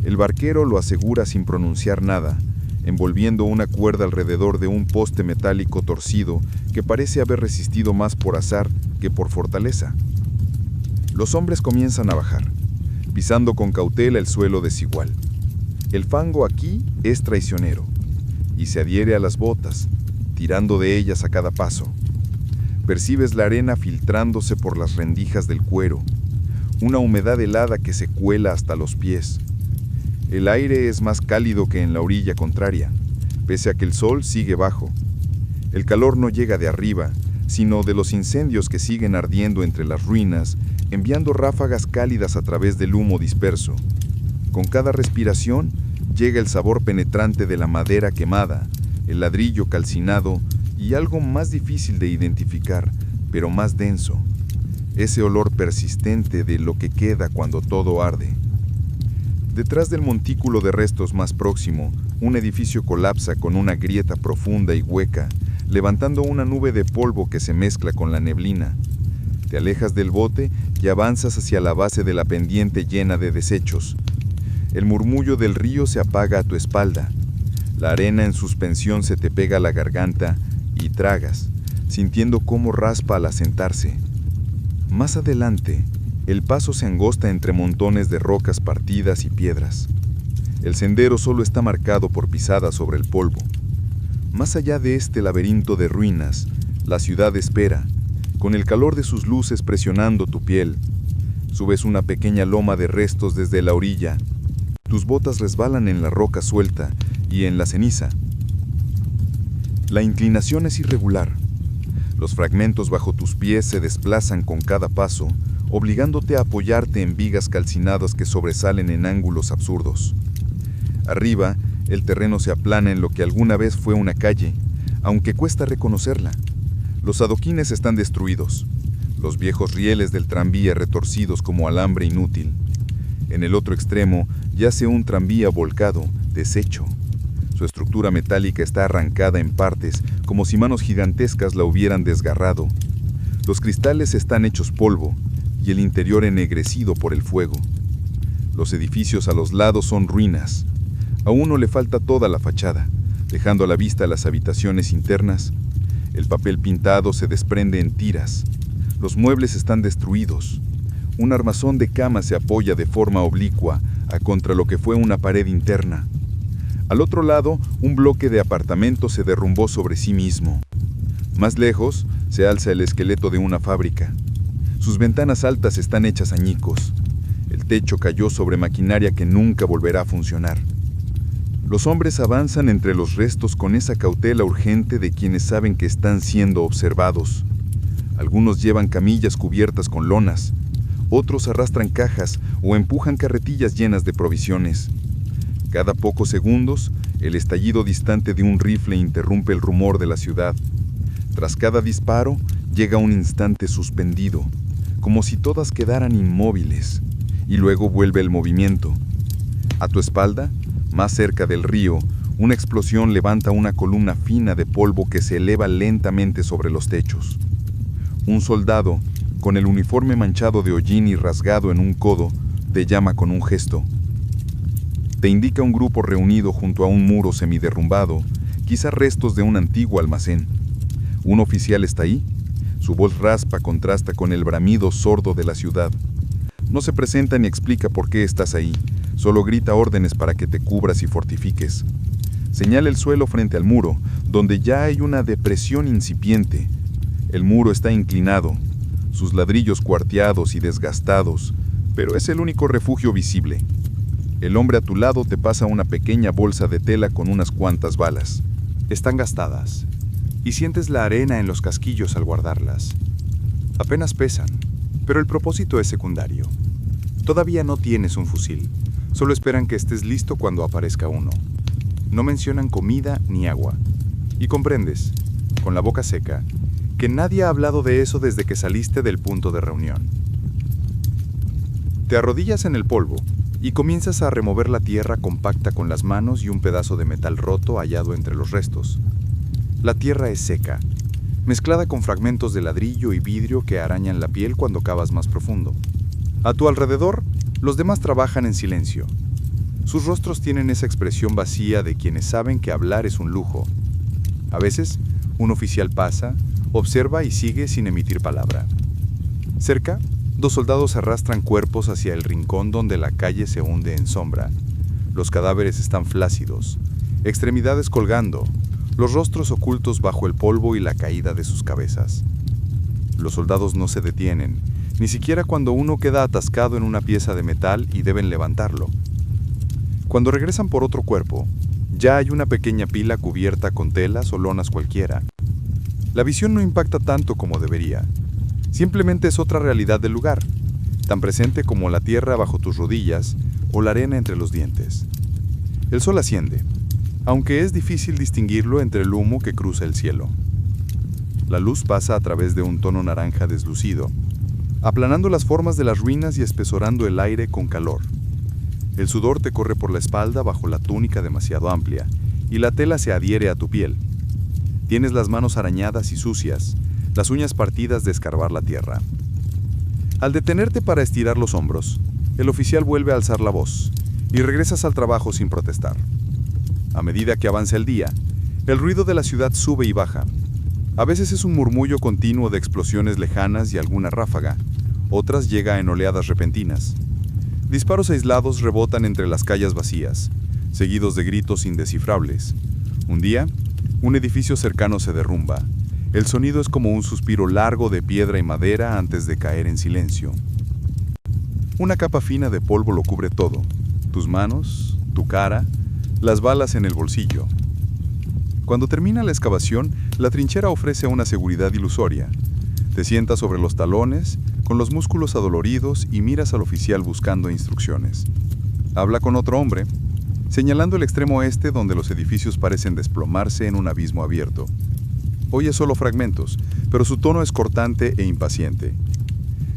El barquero lo asegura sin pronunciar nada, envolviendo una cuerda alrededor de un poste metálico torcido que parece haber resistido más por azar que por fortaleza. Los hombres comienzan a bajar, pisando con cautela el suelo desigual. El fango aquí es traicionero, y se adhiere a las botas, tirando de ellas a cada paso. Percibes la arena filtrándose por las rendijas del cuero, una humedad helada que se cuela hasta los pies. El aire es más cálido que en la orilla contraria, pese a que el sol sigue bajo. El calor no llega de arriba, sino de los incendios que siguen ardiendo entre las ruinas, enviando ráfagas cálidas a través del humo disperso. Con cada respiración llega el sabor penetrante de la madera quemada, el ladrillo calcinado y algo más difícil de identificar, pero más denso. Ese olor persistente de lo que queda cuando todo arde. Detrás del montículo de restos más próximo, un edificio colapsa con una grieta profunda y hueca, levantando una nube de polvo que se mezcla con la neblina. Te alejas del bote y avanzas hacia la base de la pendiente llena de desechos. El murmullo del río se apaga a tu espalda. La arena en suspensión se te pega a la garganta y tragas, sintiendo cómo raspa al asentarse. Más adelante, el paso se angosta entre montones de rocas partidas y piedras. El sendero solo está marcado por pisadas sobre el polvo. Más allá de este laberinto de ruinas, la ciudad espera, con el calor de sus luces presionando tu piel. Subes una pequeña loma de restos desde la orilla. Tus botas resbalan en la roca suelta y en la ceniza. La inclinación es irregular. Los fragmentos bajo tus pies se desplazan con cada paso, obligándote a apoyarte en vigas calcinadas que sobresalen en ángulos absurdos. Arriba, el terreno se aplana en lo que alguna vez fue una calle, aunque cuesta reconocerla. Los adoquines están destruidos, los viejos rieles del tranvía retorcidos como alambre inútil. En el otro extremo yace un tranvía volcado, deshecho. Su estructura metálica está arrancada en partes, como si manos gigantescas la hubieran desgarrado. Los cristales están hechos polvo, y el interior ennegrecido por el fuego. Los edificios a los lados son ruinas. A uno le falta toda la fachada, dejando a la vista las habitaciones internas. El papel pintado se desprende en tiras. Los muebles están destruidos. Un armazón de camas se apoya de forma oblicua contra lo que fue una pared interna. Al otro lado, un bloque de apartamentos se derrumbó sobre sí mismo. Más lejos, se alza el esqueleto de una fábrica. Sus ventanas altas están hechas añicos. El techo cayó sobre maquinaria que nunca volverá a funcionar. Los hombres avanzan entre los restos con esa cautela urgente de quienes saben que están siendo observados. Algunos llevan camillas cubiertas con lonas, otros arrastran cajas o empujan carretillas llenas de provisiones. Cada pocos segundos, el estallido distante de un rifle interrumpe el rumor de la ciudad. Tras cada disparo, llega un instante suspendido, como si todas quedaran inmóviles, y luego vuelve el movimiento. A tu espalda, más cerca del río, una explosión levanta una columna fina de polvo que se eleva lentamente sobre los techos. Un soldado, con el uniforme manchado de hollín y rasgado en un codo, te llama con un gesto. Te indica un grupo reunido junto a un muro semiderrumbado, quizá restos de un antiguo almacén. Un oficial está ahí. Su voz raspa contrasta con el bramido sordo de la ciudad. No se presenta ni explica por qué estás ahí, solo grita órdenes para que te cubras y fortifiques. Señala el suelo frente al muro, donde ya hay una depresión incipiente. El muro está inclinado, sus ladrillos cuarteados y desgastados, pero es el único refugio visible. El hombre a tu lado te pasa una pequeña bolsa de tela con unas cuantas balas. Están gastadas, y sientes la arena en los casquillos al guardarlas. Apenas pesan, pero el propósito es secundario. Todavía no tienes un fusil, solo esperan que estés listo cuando aparezca uno. No mencionan comida ni agua, y comprendes, con la boca seca, que nadie ha hablado de eso desde que saliste del punto de reunión. Te arrodillas en el polvo y comienzas a remover la tierra compacta con las manos y un pedazo de metal roto hallado entre los restos. La tierra es seca, mezclada con fragmentos de ladrillo y vidrio que arañan la piel cuando cavas más profundo. A tu alrededor, los demás trabajan en silencio. Sus rostros tienen esa expresión vacía de quienes saben que hablar es un lujo. A veces, un oficial pasa, observa y sigue sin emitir palabra. Cerca, 2 soldados arrastran cuerpos hacia el rincón donde la calle se hunde en sombra. Los cadáveres están flácidos, extremidades colgando, los rostros ocultos bajo el polvo y la caída de sus cabezas. Los soldados no se detienen, ni siquiera cuando uno queda atascado en una pieza de metal y deben levantarlo. Cuando regresan por otro cuerpo, ya hay una pequeña pila cubierta con telas o lonas cualquiera. La visión no impacta tanto como debería. Simplemente es otra realidad del lugar, tan presente como la tierra bajo tus rodillas o la arena entre los dientes. El sol asciende, aunque es difícil distinguirlo entre el humo que cruza el cielo. La luz pasa a través de un tono naranja deslucido, aplanando las formas de las ruinas y espesorando el aire con calor. El sudor te corre por la espalda bajo la túnica demasiado amplia, y la tela se adhiere a tu piel. Tienes las manos arañadas y sucias, las uñas partidas de escarbar la tierra. Al detenerte para estirar los hombros, el oficial vuelve a alzar la voz, y regresas al trabajo sin protestar. A medida que avanza el día, el ruido de la ciudad sube y baja. A veces es un murmullo continuo de explosiones lejanas y alguna ráfaga, otras llega en oleadas repentinas. Disparos aislados rebotan entre las calles vacías, seguidos de gritos indescifrables. Un día, un edificio cercano se derrumba. El sonido es como un suspiro largo de piedra y madera antes de caer en silencio. Una capa fina de polvo lo cubre todo: tus manos, tu cara, las balas en el bolsillo. Cuando termina la excavación, la trinchera ofrece una seguridad ilusoria. Te sientas sobre los talones, con los músculos adoloridos, y miras al oficial buscando instrucciones. Habla con otro hombre, señalando el extremo oeste donde los edificios parecen desplomarse en un abismo abierto. Oye solo fragmentos, pero su tono es cortante e impaciente.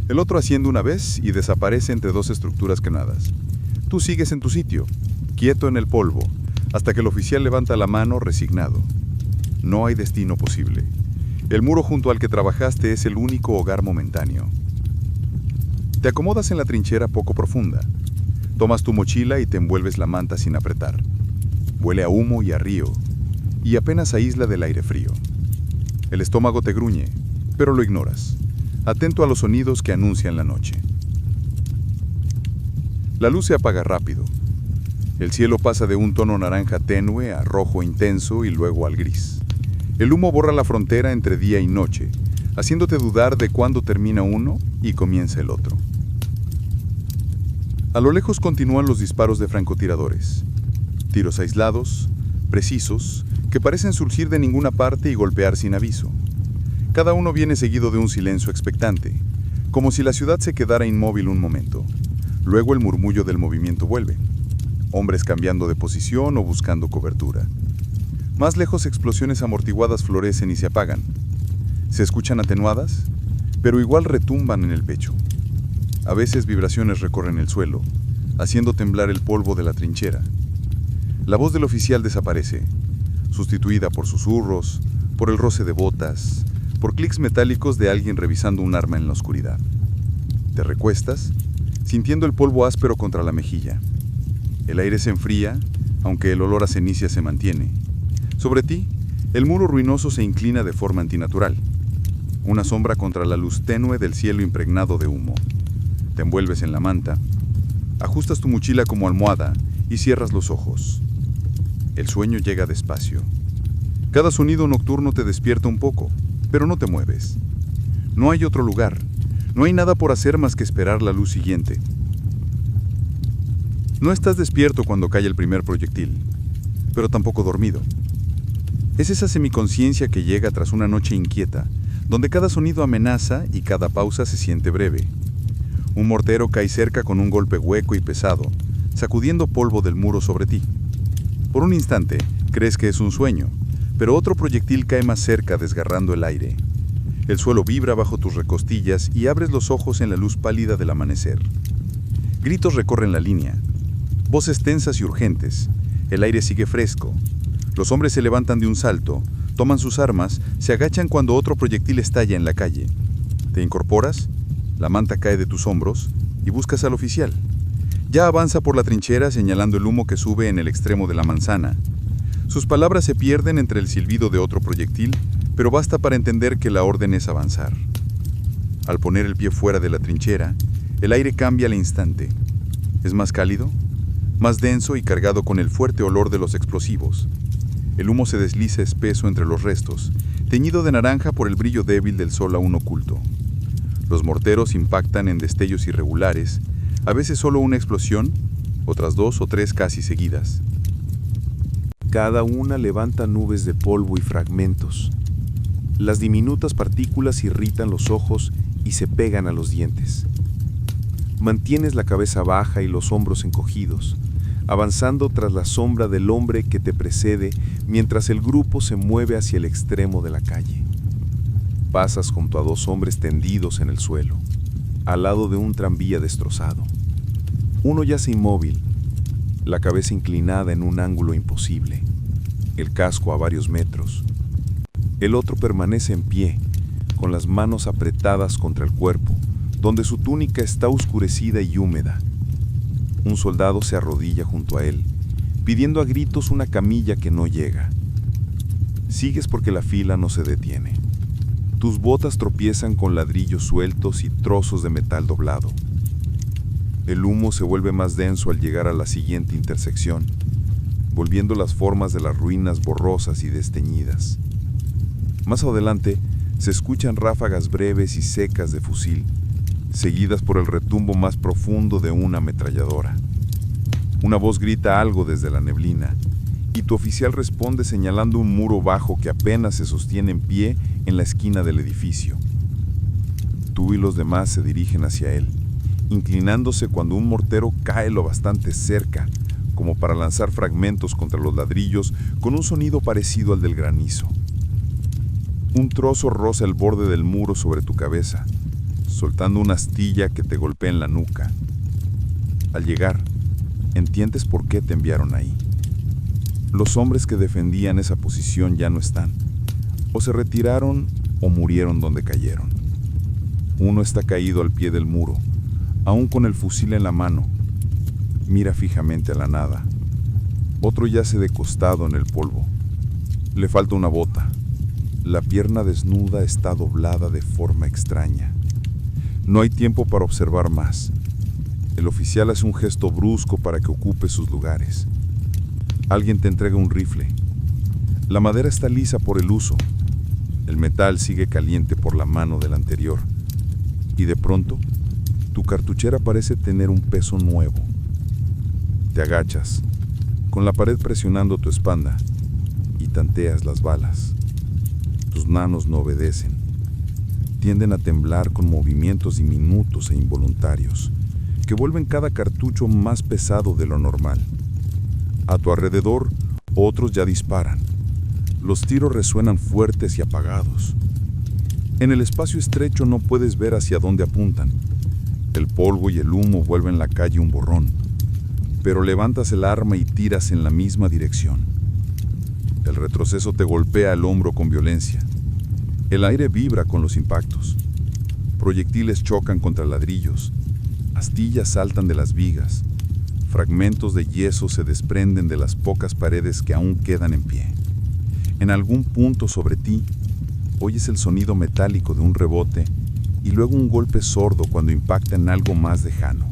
El otro asciende una vez y desaparece entre dos estructuras quemadas. Tú sigues en tu sitio, quieto en el polvo, hasta que el oficial levanta la mano resignado. No hay destino posible. El muro junto al que trabajaste es el único hogar momentáneo. Te acomodas en la trinchera poco profunda. Tomas tu mochila y te envuelves la manta sin apretar. Huele a humo y a río, y apenas aísla del aire frío. El estómago te gruñe, pero lo ignoras, atento a los sonidos que anuncian la noche. La luz se apaga rápido. El cielo pasa de un tono naranja tenue a rojo intenso y luego al gris. El humo borra la frontera entre día y noche, haciéndote dudar de cuándo termina uno y comienza el otro. A lo lejos continúan los disparos de francotiradores. Tiros aislados, precisos, que parecen surgir de ninguna parte y golpear sin aviso. Cada uno viene seguido de un silencio expectante, como si la ciudad se quedara inmóvil un momento. Luego el murmullo del movimiento vuelve. Hombres cambiando de posición o buscando cobertura. Más lejos, explosiones amortiguadas florecen y se apagan. Se escuchan atenuadas, pero igual retumban en el pecho. A veces vibraciones recorren el suelo, haciendo temblar el polvo de la trinchera. La voz del oficial desaparece, sustituida por susurros, por el roce de botas, por clics metálicos de alguien revisando un arma en la oscuridad. Te recuestas, sintiendo el polvo áspero contra la mejilla. El aire se enfría, aunque el olor a ceniza se mantiene. Sobre ti, el muro ruinoso se inclina de forma antinatural, una sombra contra la luz tenue del cielo impregnado de humo. Te envuelves en la manta, ajustas tu mochila como almohada y cierras los ojos. El sueño llega despacio. Cada sonido nocturno te despierta un poco, pero no te mueves. No hay otro lugar, no hay nada por hacer más que esperar la luz siguiente. No estás despierto cuando cae el primer proyectil, pero tampoco dormido. Es esa semiconciencia que llega tras una noche inquieta, donde cada sonido amenaza y cada pausa se siente breve. Un mortero cae cerca con un golpe hueco y pesado, sacudiendo polvo del muro sobre ti. Por un instante, crees que es un sueño, pero otro proyectil cae más cerca desgarrando el aire. El suelo vibra bajo tus recostillas y abres los ojos en la luz pálida del amanecer. Gritos recorren la línea, voces tensas y urgentes. El aire sigue fresco. Los hombres se levantan de un salto, toman sus armas, se agachan cuando otro proyectil estalla en la calle. Te incorporas, la manta cae de tus hombros y buscas al oficial. Ya avanza por la trinchera señalando el humo que sube en el extremo de la manzana. Sus palabras se pierden entre el silbido de otro proyectil, pero basta para entender que la orden es avanzar. Al poner el pie fuera de la trinchera, el aire cambia al instante. Es más cálido, más denso y cargado con el fuerte olor de los explosivos. El humo se desliza espeso entre los restos, teñido de naranja por el brillo débil del sol aún oculto. Los morteros impactan en destellos irregulares, a veces solo una explosión, otras 2 o 3 casi seguidas. Cada una levanta nubes de polvo y fragmentos. Las diminutas partículas irritan los ojos y se pegan a los dientes. Mantienes la cabeza baja y los hombros encogidos, avanzando tras la sombra del hombre que te precede mientras el grupo se mueve hacia el extremo de la calle. Pasas junto a 2 hombres tendidos en el suelo, al lado de un tranvía destrozado. Uno yace inmóvil, la cabeza inclinada en un ángulo imposible, el casco a varios metros. El otro permanece en pie, con las manos apretadas contra el cuerpo, donde su túnica está oscurecida y húmeda. Un soldado se arrodilla junto a él, pidiendo a gritos una camilla que no llega. Sigues porque la fila no se detiene. Tus botas tropiezan con ladrillos sueltos y trozos de metal doblado. El humo se vuelve más denso al llegar a la siguiente intersección, volviendo las formas de las ruinas borrosas y desteñidas. Más adelante, se escuchan ráfagas breves y secas de fusil, seguidas por el retumbo más profundo de una ametralladora. Una voz grita algo desde la neblina, y tu oficial responde señalando un muro bajo que apenas se sostiene en pie en la esquina del edificio. Tú y los demás se dirigen hacia él, inclinándose cuando un mortero cae lo bastante cerca, como para lanzar fragmentos contra los ladrillos con un sonido parecido al del granizo. Un trozo roza el borde del muro sobre tu cabeza, soltando una astilla que te golpea en la nuca. Al llegar, entiendes por qué te enviaron ahí. Los hombres que defendían esa posición ya no están. O se retiraron o murieron donde cayeron. Uno está caído al pie del muro, aún con el fusil en la mano. Mira fijamente a la nada. Otro yace de costado en el polvo. Le falta una bota. La pierna desnuda está doblada de forma extraña. No hay tiempo para observar más. El oficial hace un gesto brusco para que ocupe sus lugares. Alguien te entrega un rifle. La madera está lisa por el uso. El metal sigue caliente por la mano del anterior. Y de pronto, tu cartuchera parece tener un peso nuevo. Te agachas, con la pared presionando tu espalda, y tanteas las balas. Tus manos no obedecen. Tienden a temblar con movimientos diminutos e involuntarios, que vuelven cada cartucho más pesado de lo normal. A tu alrededor, otros ya disparan. Los tiros resuenan fuertes y apagados. En el espacio estrecho no puedes ver hacia dónde apuntan. El polvo y el humo vuelven la calle un borrón, pero levantas el arma y tiras en la misma dirección. El retroceso te golpea el hombro con violencia. El aire vibra con los impactos. Proyectiles chocan contra ladrillos. Astillas saltan de las vigas. Fragmentos de yeso se desprenden de las pocas paredes que aún quedan en pie. En algún punto sobre ti, oyes el sonido metálico de un rebote y luego un golpe sordo cuando impacta en algo más lejano.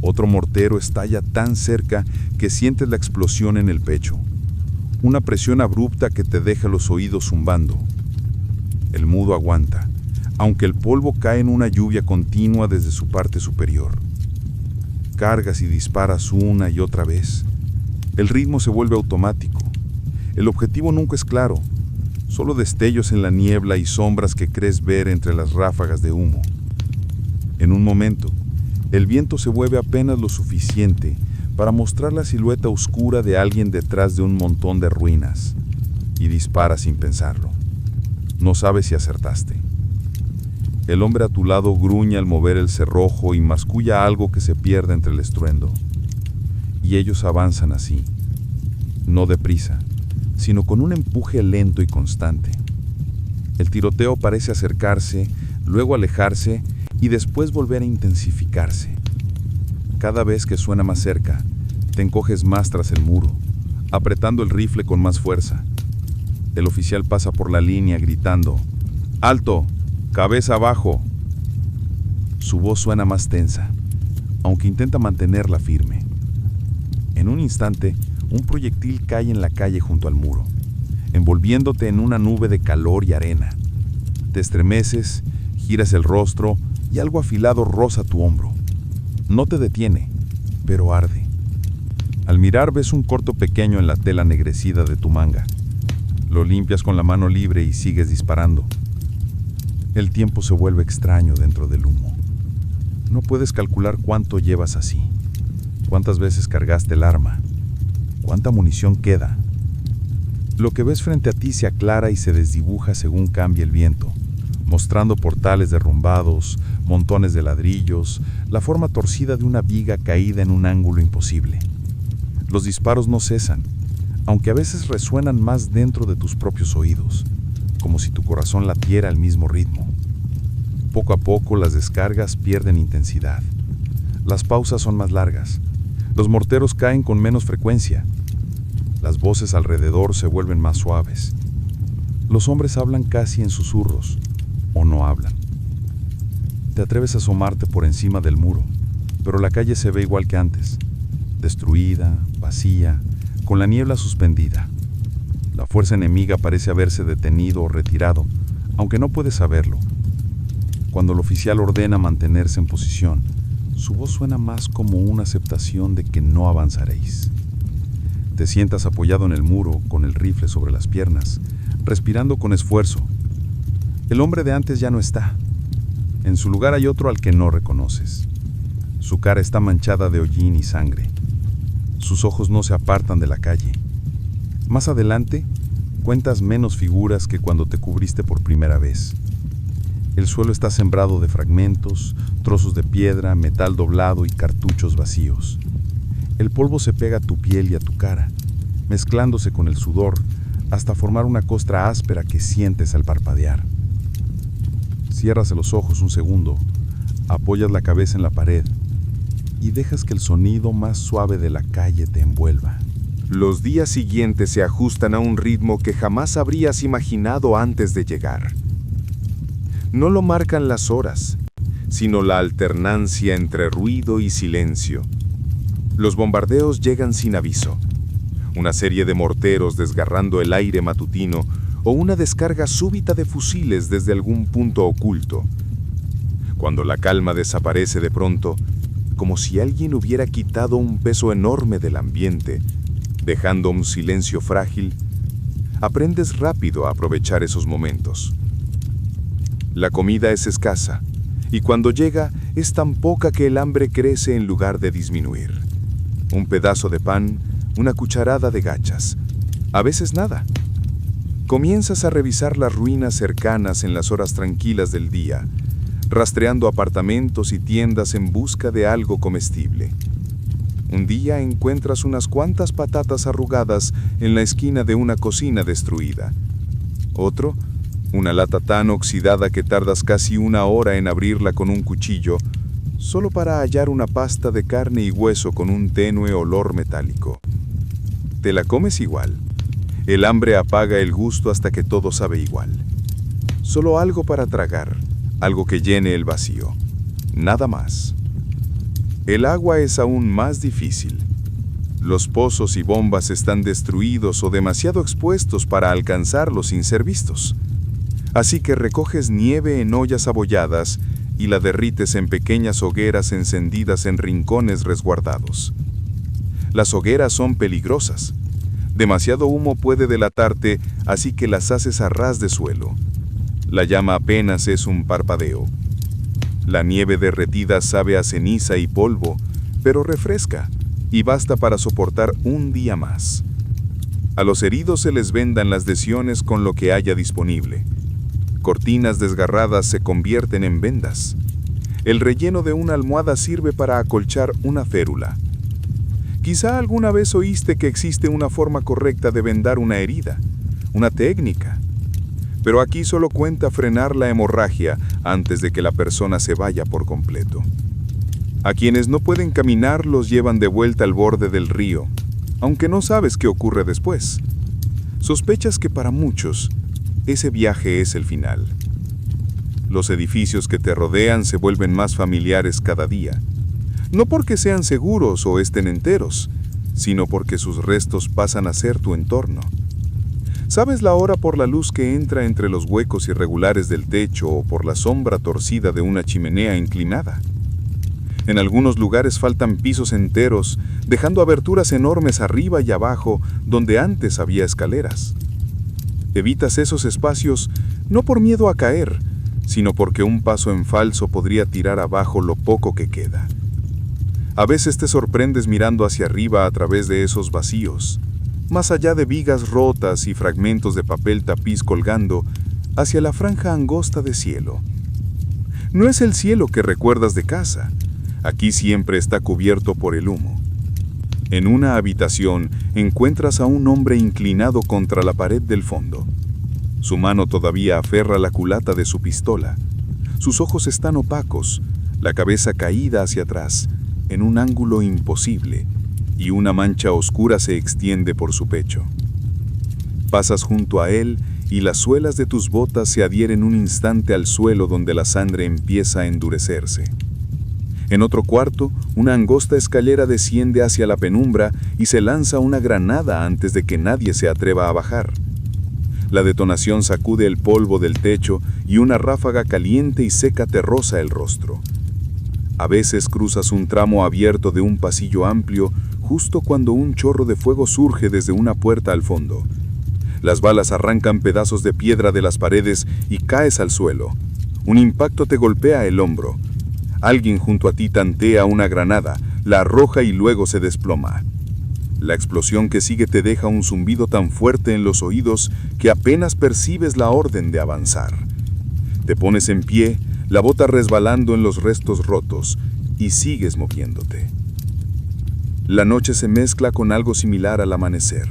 Otro mortero estalla tan cerca que sientes la explosión en el pecho. Una presión abrupta que te deja los oídos zumbando. El mudo aguanta, aunque el polvo cae en una lluvia continua desde su parte superior. Cargas y disparas una y otra vez. El ritmo se vuelve automático. El objetivo nunca es claro, solo destellos en la niebla y sombras que crees ver entre las ráfagas de humo. En un momento, el viento se mueve apenas lo suficiente para mostrar la silueta oscura de alguien detrás de un montón de ruinas, y dispara sin pensarlo. No sabes si acertaste. El hombre a tu lado gruñe al mover el cerrojo y masculla algo que se pierde entre el estruendo. Y ellos avanzan así, no deprisa, sino con un empuje lento y constante. El tiroteo parece acercarse, luego alejarse y después volver a intensificarse. Cada vez que suena más cerca, te encoges más tras el muro, apretando el rifle con más fuerza. El oficial pasa por la línea gritando: ¡Alto! ¡Cabeza abajo! Su voz suena más tensa, aunque intenta mantenerla firme. En un instante, un proyectil cae en la calle junto al muro, envolviéndote en una nube de calor y arena. Te estremeces, giras el rostro y algo afilado roza tu hombro. No te detiene, pero arde. Al mirar ves un corto pequeño en la tela ennegrecida de tu manga. Lo limpias con la mano libre y sigues disparando. El tiempo se vuelve extraño dentro del humo. No puedes calcular cuánto llevas así, cuántas veces cargaste el arma, cuánta munición queda. Lo que ves frente a ti se aclara y se desdibuja según cambia el viento, mostrando portales derrumbados, montones de ladrillos, la forma torcida de una viga caída en un ángulo imposible. Los disparos no cesan, aunque a veces resuenan más dentro de tus propios oídos, como si tu corazón latiera al mismo ritmo. Poco a poco las descargas pierden intensidad. Las pausas son más largas. Los morteros caen con menos frecuencia. Las voces alrededor se vuelven más suaves. Los hombres hablan casi en susurros, o no hablan. Te atreves a asomarte por encima del muro, pero la calle se ve igual que antes, destruida, vacía, con la niebla suspendida. La fuerza enemiga parece haberse detenido o retirado, aunque no puedes saberlo. Cuando el oficial ordena mantenerse en posición, su voz suena más como una aceptación de que no avanzaréis. Te sientas apoyado en el muro, con el rifle sobre las piernas, respirando con esfuerzo. El hombre de antes ya no está. En su lugar hay otro al que no reconoces. Su cara está manchada de hollín y sangre. Sus ojos no se apartan de la calle. Más adelante, cuentas menos figuras que cuando te cubriste por primera vez. El suelo está sembrado de fragmentos, trozos de piedra, metal doblado y cartuchos vacíos. El polvo se pega a tu piel y a tu cara, mezclándose con el sudor hasta formar una costra áspera que sientes al parpadear. Cierras los ojos un segundo, apoyas la cabeza en la pared y dejas que el sonido más suave de la calle te envuelva. Los días siguientes se ajustan a un ritmo que jamás habrías imaginado antes de llegar. No lo marcan las horas, sino la alternancia entre ruido y silencio. Los bombardeos llegan sin aviso. Una serie de morteros desgarrando el aire matutino o una descarga súbita de fusiles desde algún punto oculto. Cuando la calma desaparece de pronto, como si alguien hubiera quitado un peso enorme del ambiente, dejando un silencio frágil, aprendes rápido a aprovechar esos momentos. La comida es escasa, y cuando llega es tan poca que el hambre crece en lugar de disminuir. Un pedazo de pan, una cucharada de gachas, a veces nada. Comienzas a revisar las ruinas cercanas en las horas tranquilas del día, rastreando apartamentos y tiendas en busca de algo comestible. Un día encuentras unas cuantas patatas arrugadas en la esquina de una cocina destruida. Otro, una lata tan oxidada que tardas casi una hora en abrirla con un cuchillo, solo para hallar una pasta de carne y hueso con un tenue olor metálico. Te la comes igual. El hambre apaga el gusto hasta que todo sabe igual. Solo algo para tragar, algo que llene el vacío. Nada más. El agua es aún más difícil. Los pozos y bombas están destruidos o demasiado expuestos para alcanzarlos sin ser vistos. Así que recoges nieve en ollas abolladas y la derrites en pequeñas hogueras encendidas en rincones resguardados. Las hogueras son peligrosas. Demasiado humo puede delatarte, así que las haces a ras de suelo. La llama apenas es un parpadeo. La nieve derretida sabe a ceniza y polvo, pero refresca, y basta para soportar un día más. A los heridos se les vendan las lesiones con lo que haya disponible. Cortinas desgarradas se convierten en vendas. El relleno de una almohada sirve para acolchar una férula. Quizá alguna vez oíste que existe una forma correcta de vendar una herida, una técnica. Pero aquí solo cuenta frenar la hemorragia antes de que la persona se vaya por completo. A quienes no pueden caminar los llevan de vuelta al borde del río, aunque no sabes qué ocurre después. Sospechas que para muchos, ese viaje es el final. Los edificios que te rodean se vuelven más familiares cada día. No porque sean seguros o estén enteros, sino porque sus restos pasan a ser tu entorno. Sabes la hora por la luz que entra entre los huecos irregulares del techo o por la sombra torcida de una chimenea inclinada. En algunos lugares faltan pisos enteros, dejando aberturas enormes arriba y abajo donde antes había escaleras. Evitas esos espacios no por miedo a caer, sino porque un paso en falso podría tirar abajo lo poco que queda. A veces te sorprendes mirando hacia arriba a través de esos vacíos, más allá de vigas rotas y fragmentos de papel tapiz colgando, hacia la franja angosta de cielo. No es el cielo que recuerdas de casa. Aquí siempre está cubierto por el humo. En una habitación encuentras a un hombre inclinado contra la pared del fondo. Su mano todavía aferra la culata de su pistola. Sus ojos están opacos, la cabeza caída hacia atrás, en un ángulo imposible, y una mancha oscura se extiende por su pecho. Pasas junto a él y las suelas de tus botas se adhieren un instante al suelo donde la sangre empieza a endurecerse. En otro cuarto, una angosta escalera desciende hacia la penumbra y se lanza una granada antes de que nadie se atreva a bajar. La detonación sacude el polvo del techo y una ráfaga caliente y seca te roza el rostro. A veces cruzas un tramo abierto de un pasillo amplio justo cuando un chorro de fuego surge desde una puerta al fondo. Las balas arrancan pedazos de piedra de las paredes y caes al suelo. Un impacto te golpea el hombro. Alguien junto a ti tantea una granada, la arroja y luego se desploma. La explosión que sigue te deja un zumbido tan fuerte en los oídos que apenas percibes la orden de avanzar. Te pones en pie, la bota resbalando en los restos rotos, y sigues moviéndote. La noche se mezcla con algo similar al amanecer,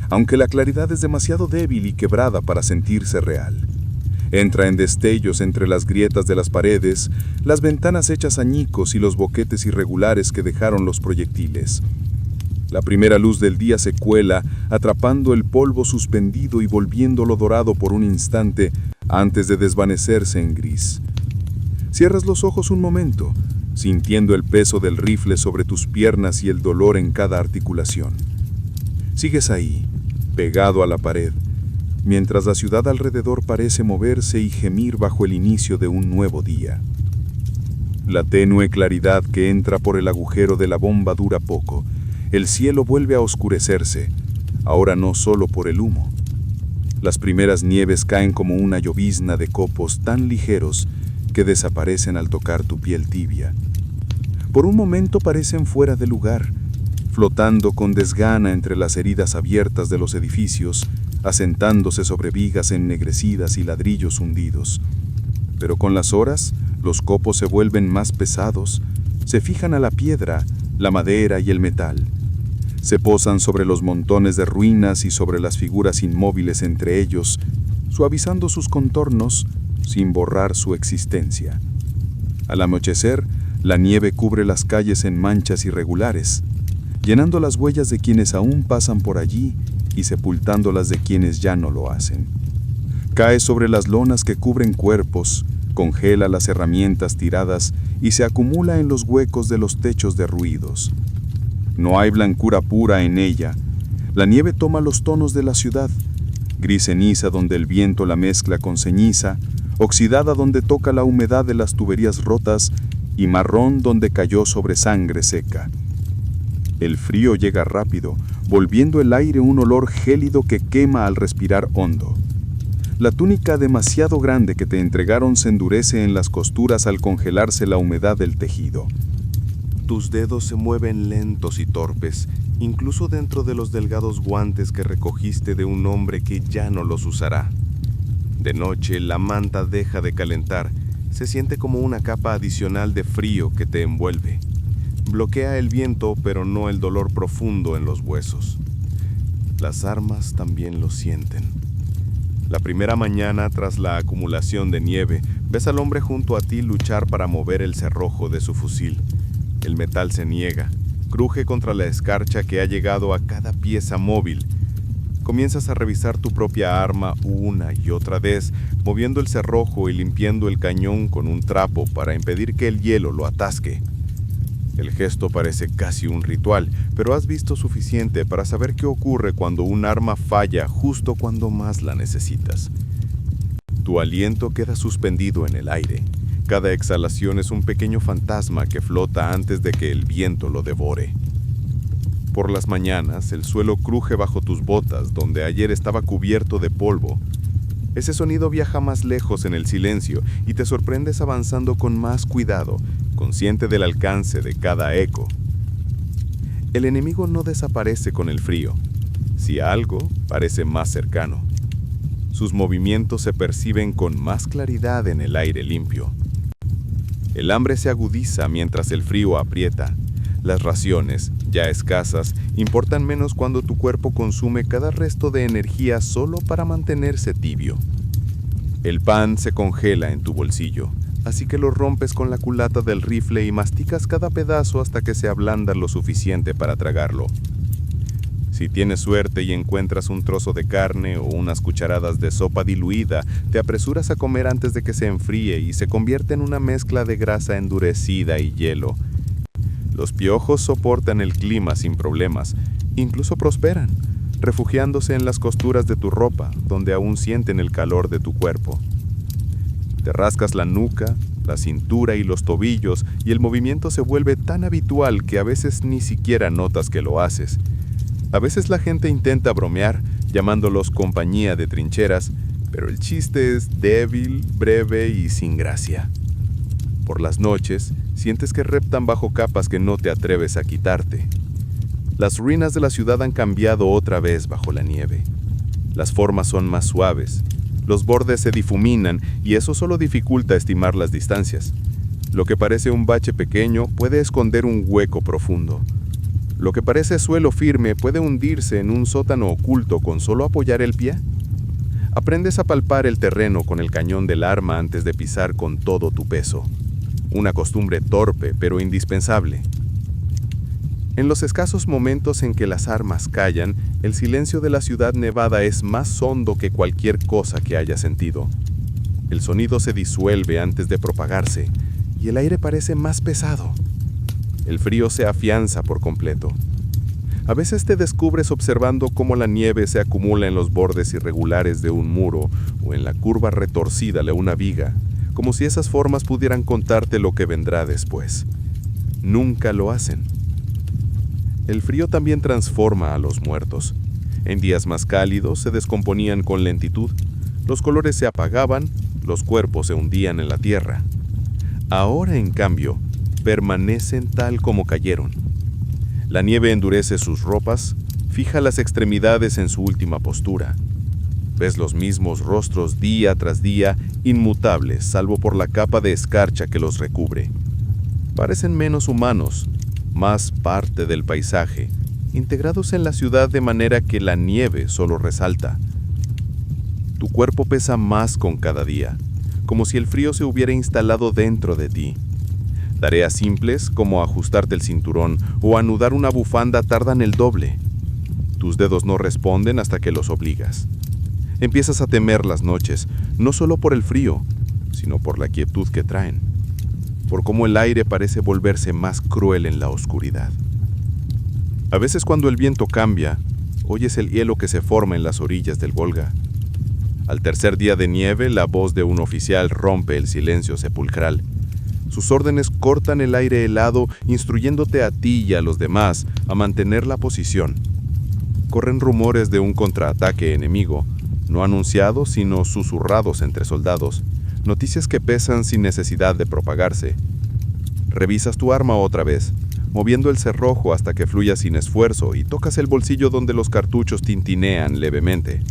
aunque la claridad es demasiado débil y quebrada para sentirse real. Entra en destellos entre las grietas de las paredes, las ventanas hechas añicos y los boquetes irregulares que dejaron los proyectiles. La primera luz del día se cuela, atrapando el polvo suspendido y volviéndolo dorado por un instante antes de desvanecerse en gris. Cierras los ojos un momento, sintiendo el peso del rifle sobre tus piernas y el dolor en cada articulación. Sigues ahí, pegado a la pared, mientras la ciudad alrededor parece moverse y gemir bajo el inicio de un nuevo día. La tenue claridad que entra por el agujero de la bomba dura poco. El cielo vuelve a oscurecerse, ahora no solo por el humo. Las primeras nieves caen como una llovizna de copos tan ligeros que desaparecen al tocar tu piel tibia. Por un momento parecen fuera de lugar, flotando con desgana entre las heridas abiertas de los edificios, asentándose sobre vigas ennegrecidas y ladrillos hundidos. Pero con las horas, los copos se vuelven más pesados, se fijan a la piedra, la madera y el metal. Se posan sobre los montones de ruinas y sobre las figuras inmóviles entre ellos, suavizando sus contornos sin borrar su existencia. Al anochecer, la nieve cubre las calles en manchas irregulares, llenando las huellas de quienes aún pasan por allí y sepultando las de quienes ya no lo hacen. Cae sobre las lonas que cubren cuerpos, congela las herramientas tiradas y se acumula en los huecos de los techos derruidos. No hay blancura pura en ella. La nieve toma los tonos de la ciudad, gris ceniza donde el viento la mezcla con ceniza, oxidada donde toca la humedad de las tuberías rotas y marrón donde cayó sobre sangre seca. El frío llega rápido, volviendo el aire un olor gélido que quema al respirar hondo. La túnica demasiado grande que te entregaron se endurece en las costuras al congelarse la humedad del tejido. Tus dedos se mueven lentos y torpes, incluso dentro de los delgados guantes que recogiste de un hombre que ya no los usará. De noche, la manta deja de calentar, se siente como una capa adicional de frío que te envuelve. Bloquea el viento, pero no el dolor profundo en los huesos. Las armas también lo sienten. La primera mañana, tras la acumulación de nieve, ves al hombre junto a ti luchar para mover el cerrojo de su fusil. El metal se niega, cruje contra la escarcha que ha llegado a cada pieza móvil. Comienzas a revisar tu propia arma una y otra vez, moviendo el cerrojo y limpiando el cañón con un trapo para impedir que el hielo lo atasque. El gesto parece casi un ritual, pero has visto suficiente para saber qué ocurre cuando un arma falla justo cuando más la necesitas. Tu aliento queda suspendido en el aire, Cada exhalación es un pequeño fantasma que flota antes de que el viento lo devore. Por las mañanas, el suelo cruje bajo tus botas, donde ayer estaba cubierto de polvo. Ese sonido viaja más lejos en el silencio y te sorprendes avanzando con más cuidado, consciente del alcance de cada eco. El enemigo no desaparece con el frío. Si algo, parece más cercano. Sus movimientos se perciben con más claridad en el aire limpio. El hambre se agudiza mientras el frío aprieta. Las raciones, ya escasas, importan menos cuando tu cuerpo consume cada resto de energía solo para mantenerse tibio. El pan se congela en tu bolsillo, así que lo rompes con la culata del rifle y masticas cada pedazo hasta que se ablanda lo suficiente para tragarlo. Si tienes suerte y encuentras un trozo de carne o unas cucharadas de sopa diluida, te apresuras a comer antes de que se enfríe y se convierte en una mezcla de grasa endurecida y hielo. Los piojos soportan el clima sin problemas, incluso prosperan, refugiándose en las costuras de tu ropa, donde aún sienten el calor de tu cuerpo. Te rascas la nuca, la cintura y los tobillos, y el movimiento se vuelve tan habitual que a veces ni siquiera notas que lo haces. A veces la gente intenta bromear, llamándolos compañía de trincheras, pero el chiste es débil, breve y sin gracia. Por las noches, sientes que reptan bajo capas que no te atreves a quitarte. Las ruinas de la ciudad han cambiado otra vez bajo la nieve. Las formas son más suaves, los bordes se difuminan y eso solo dificulta estimar las distancias. Lo que parece un bache pequeño puede esconder un hueco profundo. Lo que parece suelo firme puede hundirse en un sótano oculto con solo apoyar el pie. Aprendes a palpar el terreno con el cañón del arma antes de pisar con todo tu peso. Una costumbre torpe pero indispensable. En los escasos momentos en que las armas callan, el silencio de la ciudad nevada es más hondo que cualquier cosa que hayas sentido. El sonido se disuelve antes de propagarse y el aire parece más pesado. El frío se afianza por completo. A veces te descubres observando cómo la nieve se acumula en los bordes irregulares de un muro o en la curva retorcida de una viga, como si esas formas pudieran contarte lo que vendrá después. Nunca lo hacen. El frío también transforma a los muertos. En días más cálidos se descomponían con lentitud, los colores se apagaban, los cuerpos se hundían en la tierra. Ahora, en cambio, permanecen tal como cayeron. La nieve endurece sus ropas, fija las extremidades en su última postura. Ves los mismos rostros día tras día, inmutables, salvo por la capa de escarcha que los recubre. Parecen menos humanos, más parte del paisaje, integrados en la ciudad de manera que la nieve solo resalta. Tu cuerpo pesa más con cada día, como si el frío se hubiera instalado dentro de ti. Tareas simples, como ajustarte el cinturón o anudar una bufanda, tardan el doble. Tus dedos no responden hasta que los obligas. Empiezas a temer las noches, no solo por el frío, sino por la quietud que traen, por cómo el aire parece volverse más cruel en la oscuridad. A veces cuando el viento cambia, oyes el hielo que se forma en las orillas del Volga. Al tercer día de nieve, la voz de un oficial rompe el silencio sepulcral. Sus órdenes cortan el aire helado, instruyéndote a ti y a los demás a mantener la posición. Corren rumores de un contraataque enemigo, no anunciados sino susurrados entre soldados, noticias que pesan sin necesidad de propagarse. Revisas tu arma otra vez, moviendo el cerrojo hasta que fluya sin esfuerzo y tocas el bolsillo donde los cartuchos tintinean levemente.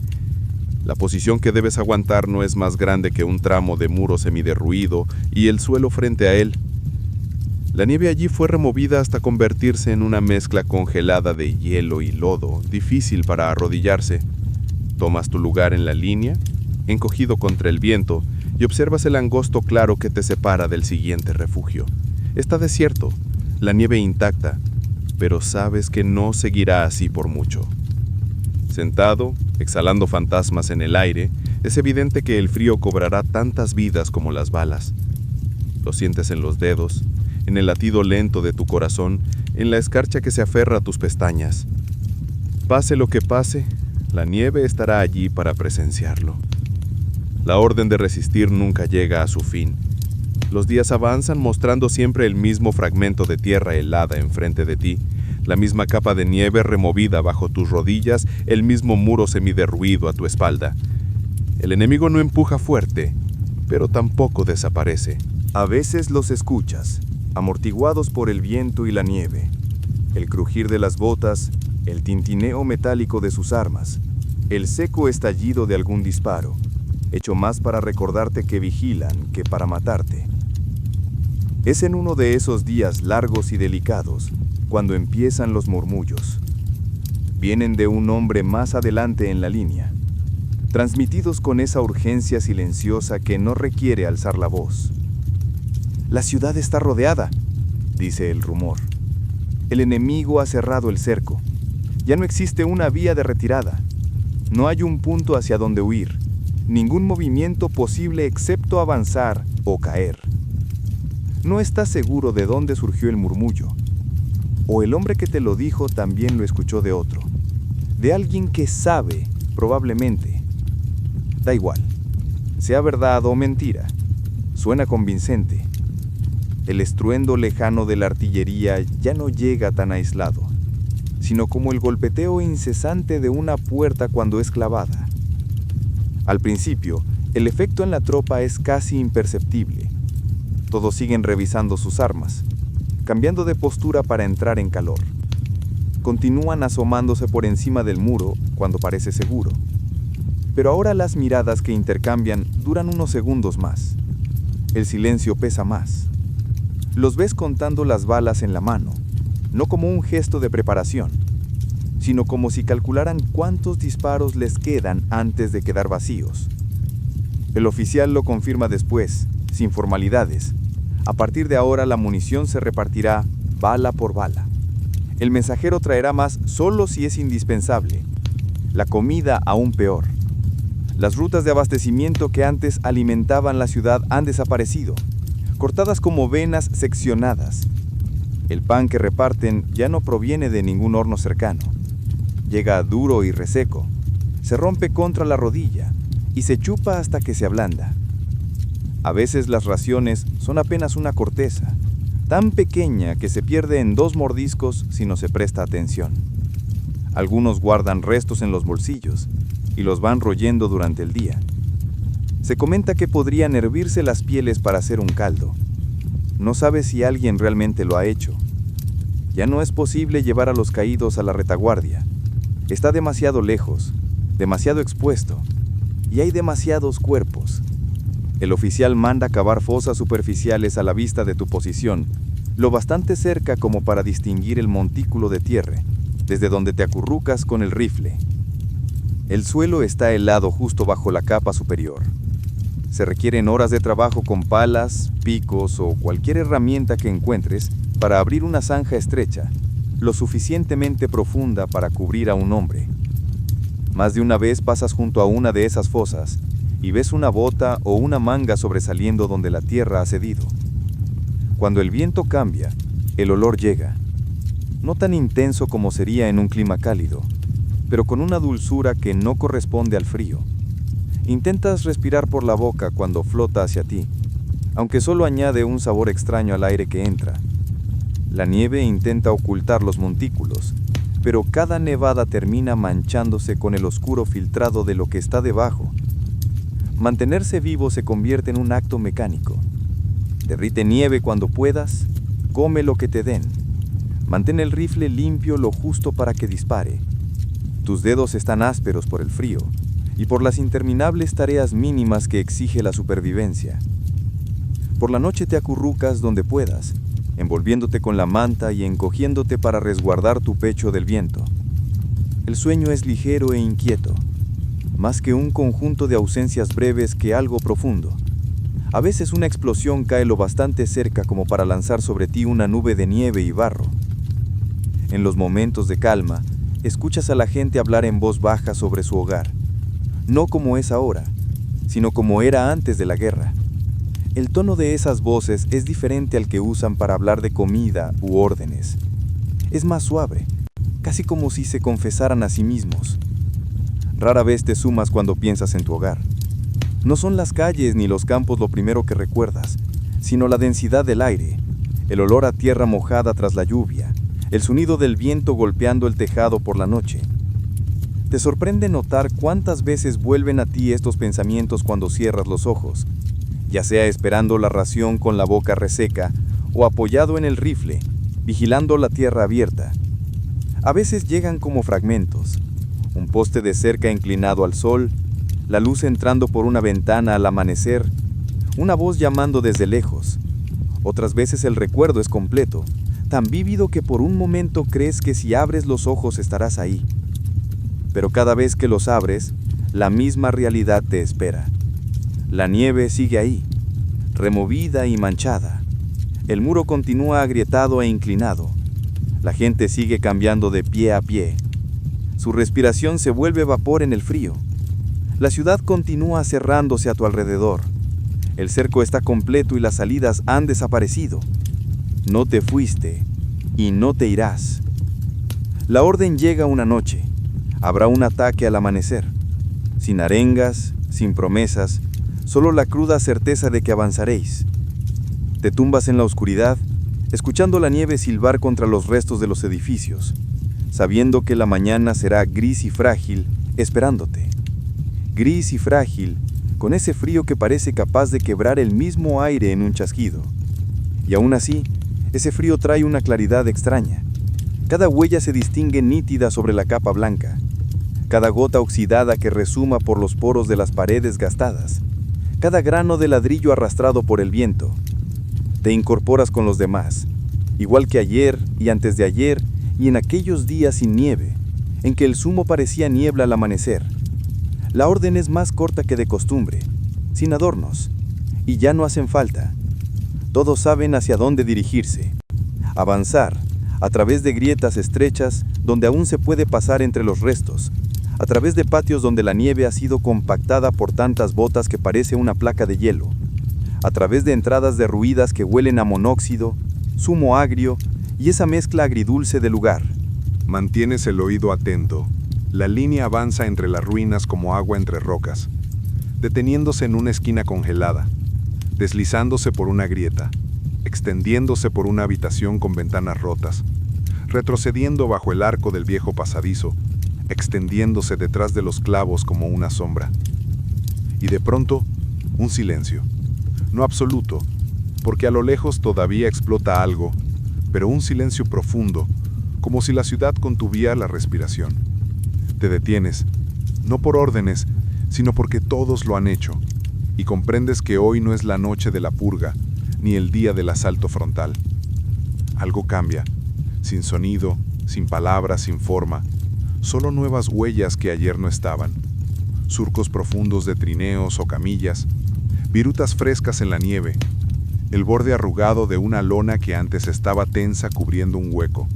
La posición que debes aguantar no es más grande que un tramo de muro semiderruido y el suelo frente a él. La nieve allí fue removida hasta convertirse en una mezcla congelada de hielo y lodo, difícil para arrodillarse. Tomas tu lugar en la línea, encogido contra el viento, y observas el angosto claro que te separa del siguiente refugio. Está desierto, la nieve intacta, pero sabes que no seguirá así por mucho. Sentado, exhalando fantasmas en el aire, es evidente que el frío cobrará tantas vidas como las balas. Lo sientes en los dedos, en el latido lento de tu corazón, en la escarcha que se aferra a tus pestañas. Pase lo que pase, la nieve estará allí para presenciarlo. La orden de resistir nunca llega a su fin. Los días avanzan mostrando siempre el mismo fragmento de tierra helada enfrente de ti, la misma capa de nieve removida bajo tus rodillas, el mismo muro semiderruido a tu espalda. El enemigo no empuja fuerte, pero tampoco desaparece. A veces los escuchas, amortiguados por el viento y la nieve, el crujir de las botas, el tintineo metálico de sus armas, el seco estallido de algún disparo, hecho más para recordarte que vigilan que para matarte. Es en uno de esos días largos y delicados cuando empiezan los murmullos. Vienen de un hombre más adelante en la línea, transmitidos con esa urgencia silenciosa que no requiere alzar la voz. La ciudad está rodeada, dice el rumor. El enemigo ha cerrado el cerco. Ya no existe una vía de retirada. No hay un punto hacia donde huir. Ningún movimiento posible excepto avanzar o caer. No estás seguro de dónde surgió el murmullo. O el hombre que te lo dijo también lo escuchó de otro. De alguien que sabe, probablemente. Da igual. Sea verdad o mentira. Suena convincente. El estruendo lejano de la artillería ya no llega tan aislado, sino como el golpeteo incesante de una puerta cuando es clavada. Al principio, el efecto en la tropa es casi imperceptible. Todos siguen revisando sus armas, cambiando de postura para entrar en calor. Continúan asomándose por encima del muro cuando parece seguro. Pero ahora las miradas que intercambian duran unos segundos más. El silencio pesa más. Los ves contando las balas en la mano, no como un gesto de preparación, sino como si calcularan cuántos disparos les quedan antes de quedar vacíos. El oficial lo confirma después, sin formalidades. A partir de ahora la munición se repartirá bala por bala. El mensajero traerá más solo si es indispensable. La comida aún peor. Las rutas de abastecimiento que antes alimentaban la ciudad han desaparecido, cortadas como venas seccionadas. El pan que reparten ya no proviene de ningún horno cercano. Llega duro y reseco, se rompe contra la rodilla y se chupa hasta que se ablanda. A veces las raciones son apenas una corteza, tan pequeña que se pierde en 2 mordiscos si no se presta atención. Algunos guardan restos en los bolsillos y los van royendo durante el día. Se comenta que podrían hervirse las pieles para hacer un caldo. No sabe si alguien realmente lo ha hecho. Ya no es posible llevar a los caídos a la retaguardia. Está demasiado lejos, demasiado expuesto, y hay demasiados cuerpos. El oficial manda cavar fosas superficiales a la vista de tu posición, lo bastante cerca como para distinguir el montículo de tierra, desde donde te acurrucas con el rifle. El suelo está helado justo bajo la capa superior. Se requieren horas de trabajo con palas, picos o cualquier herramienta que encuentres para abrir una zanja estrecha, lo suficientemente profunda para cubrir a un hombre. Más de una vez pasas junto a una de esas fosas y ves una bota o una manga sobresaliendo donde la tierra ha cedido. Cuando el viento cambia, el olor llega. No tan intenso como sería en un clima cálido, pero con una dulzura que no corresponde al frío. Intentas respirar por la boca cuando flota hacia ti, aunque solo añade un sabor extraño al aire que entra. La nieve intenta ocultar los montículos, pero cada nevada termina manchándose con el oscuro filtrado de lo que está debajo. Mantenerse vivo se convierte en un acto mecánico. Derrite nieve cuando puedas, come lo que te den. Mantén el rifle limpio lo justo para que dispare. Tus dedos están ásperos por el frío y por las interminables tareas mínimas que exige la supervivencia. Por la noche te acurrucas donde puedas, envolviéndote con la manta y encogiéndote para resguardar tu pecho del viento. El sueño es ligero e inquieto, más que un conjunto de ausencias breves que algo profundo. A veces una explosión cae lo bastante cerca como para lanzar sobre ti una nube de nieve y barro. En los momentos de calma, escuchas a la gente hablar en voz baja sobre su hogar, no como es ahora, sino como era antes de la guerra. El tono de esas voces es diferente al que usan para hablar de comida u órdenes. Es más suave, casi como si se confesaran a sí mismos. Rara vez te sumas cuando piensas en tu hogar. No son las calles ni los campos lo primero que recuerdas, sino la densidad del aire, el olor a tierra mojada tras la lluvia, el sonido del viento golpeando el tejado por la noche. Te sorprende notar cuántas veces vuelven a ti estos pensamientos cuando cierras los ojos, ya sea esperando la ración con la boca reseca o apoyado en el rifle, vigilando la tierra abierta. A veces llegan como fragmentos, un poste de cerca inclinado al sol, la luz entrando por una ventana al amanecer, una voz llamando desde lejos. Otras veces el recuerdo es completo, tan vívido que por un momento crees que si abres los ojos estarás ahí. Pero cada vez que los abres, la misma realidad te espera. La nieve sigue ahí, removida y manchada. El muro continúa agrietado e inclinado. La gente sigue cambiando de pie a pie. Su respiración se vuelve vapor en el frío. La ciudad continúa cerrándose a tu alrededor. El cerco está completo y las salidas han desaparecido. No te fuiste y no te irás. La orden llega una noche. Habrá un ataque al amanecer. Sin arengas, sin promesas, solo la cruda certeza de que avanzaréis. Te tumbas en la oscuridad, escuchando la nieve silbar contra los restos de los edificios, sabiendo que la mañana será gris y frágil, esperándote. Gris y frágil, con ese frío que parece capaz de quebrar el mismo aire en un chasquido. Y aún así, ese frío trae una claridad extraña. Cada huella se distingue nítida sobre la capa blanca. Cada gota oxidada que resuma por los poros de las paredes gastadas. Cada grano de ladrillo arrastrado por el viento. Te incorporas con los demás, igual que ayer y antes de ayer y en aquellos días sin nieve, en que el zumo parecía niebla al amanecer. La orden es más corta que de costumbre, sin adornos, y ya no hacen falta. Todos saben hacia dónde dirigirse. Avanzar, a través de grietas estrechas donde aún se puede pasar entre los restos, a través de patios donde la nieve ha sido compactada por tantas botas que parece una placa de hielo, a través de entradas derruidas que huelen a monóxido, zumo agrio y esa mezcla agridulce del lugar. Mantienes el oído atento. La línea avanza entre las ruinas como agua entre rocas, deteniéndose en una esquina congelada, deslizándose por una grieta, extendiéndose por una habitación con ventanas rotas, retrocediendo bajo el arco del viejo pasadizo, extendiéndose detrás de los clavos como una sombra. Y de pronto, un silencio. No absoluto, porque a lo lejos todavía explota algo, pero un silencio profundo, como si la ciudad contuviera la respiración. Te detienes, no por órdenes, sino porque todos lo han hecho, y comprendes que hoy no es la noche de la purga, ni el día del asalto frontal. Algo cambia, sin sonido, sin palabras, sin forma, solo nuevas huellas que ayer no estaban, surcos profundos de trineos o camillas, virutas frescas en la nieve, el borde arrugado de una lona que antes estaba tensa cubriendo un hueco.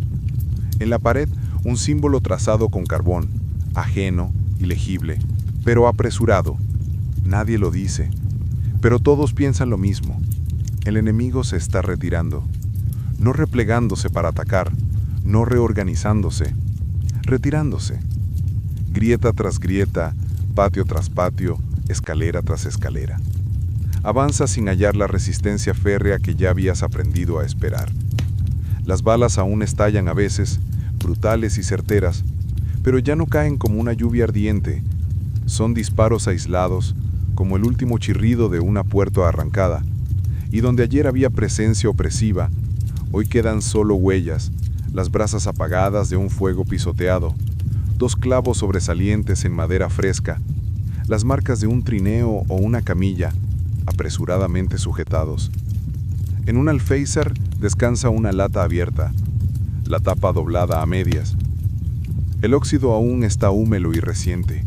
En la pared, un símbolo trazado con carbón, ajeno, ilegible, pero apresurado. Nadie lo dice, pero todos piensan lo mismo. El enemigo se está retirando, no replegándose para atacar, no reorganizándose, retirándose. Grieta tras grieta, patio tras patio, escalera tras escalera. Avanza sin hallar la resistencia férrea que ya habías aprendido a esperar. Las balas aún estallan a veces, brutales y certeras, pero ya no caen como una lluvia ardiente. Son disparos aislados, como el último chirrido de una puerta arrancada, y donde ayer había presencia opresiva, hoy quedan solo huellas, las brasas apagadas de un fuego pisoteado, dos clavos sobresalientes en madera fresca, las marcas de un trineo o una camilla, apresuradamente sujetados. En un alféizar descansa una lata abierta, la tapa doblada a medias. El óxido aún está húmedo y reciente.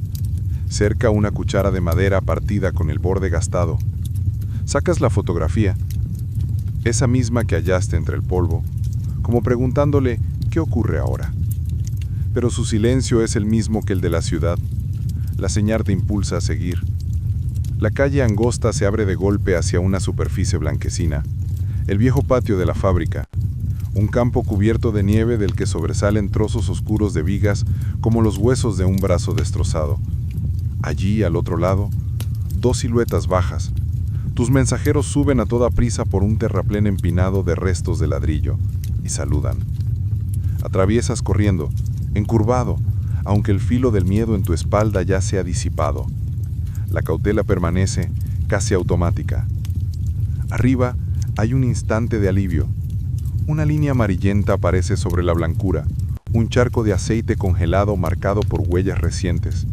Cerca una cuchara de madera partida con el borde gastado. Sacas la fotografía, esa misma que hallaste entre el polvo, como preguntándole ¿qué ocurre ahora? Pero su silencio es el mismo que el de la ciudad. La señal te impulsa a seguir. La calle angosta se abre de golpe hacia una superficie blanquecina, el viejo patio de la fábrica, un campo cubierto de nieve del que sobresalen trozos oscuros de vigas como los huesos de un brazo destrozado. Allí, al otro lado, dos siluetas bajas, Tus mensajeros suben a toda prisa por un terraplén empinado de restos de ladrillo y saludan. Atraviesas corriendo, encurvado, aunque el filo del miedo en tu espalda ya se ha disipado. La cautela permanece casi automática. Arriba hay un instante de alivio. Una línea amarillenta aparece sobre la blancura, un charco de aceite congelado marcado por huellas recientes.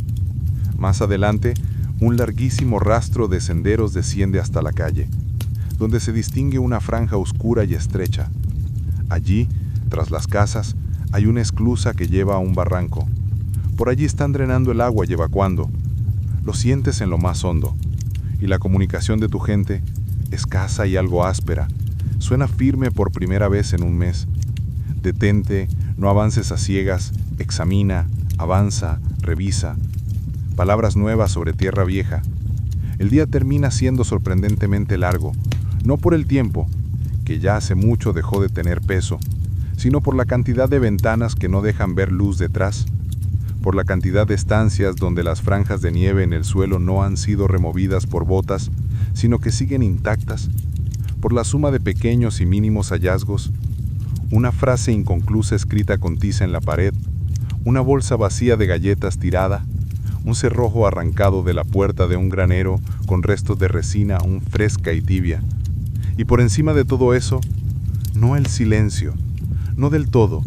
Más adelante, un larguísimo rastro de senderos desciende hasta la calle, donde se distingue una franja oscura y estrecha. Allí, tras las casas, hay una esclusa que lleva a un barranco. Por allí están drenando el agua y evacuando. Lo sientes en lo más hondo, y la comunicación de tu gente, escasa y algo áspera, suena firme por primera vez en un mes. Detente, no avances a ciegas, examina, avanza, revisa. Palabras nuevas sobre tierra vieja. El día termina siendo sorprendentemente largo, no por el tiempo, que ya hace mucho dejó de tener peso, sino por la cantidad de ventanas que no dejan ver luz detrás, por la cantidad de estancias donde las franjas de nieve en el suelo no han sido removidas por botas, sino que siguen intactas, por la suma de pequeños y mínimos hallazgos, una frase inconclusa escrita con tiza en la pared, una bolsa vacía de galletas tirada, un cerrojo arrancado de la puerta de un granero con restos de resina aún fresca y tibia. Y por encima de todo eso, no el silencio, no del todo,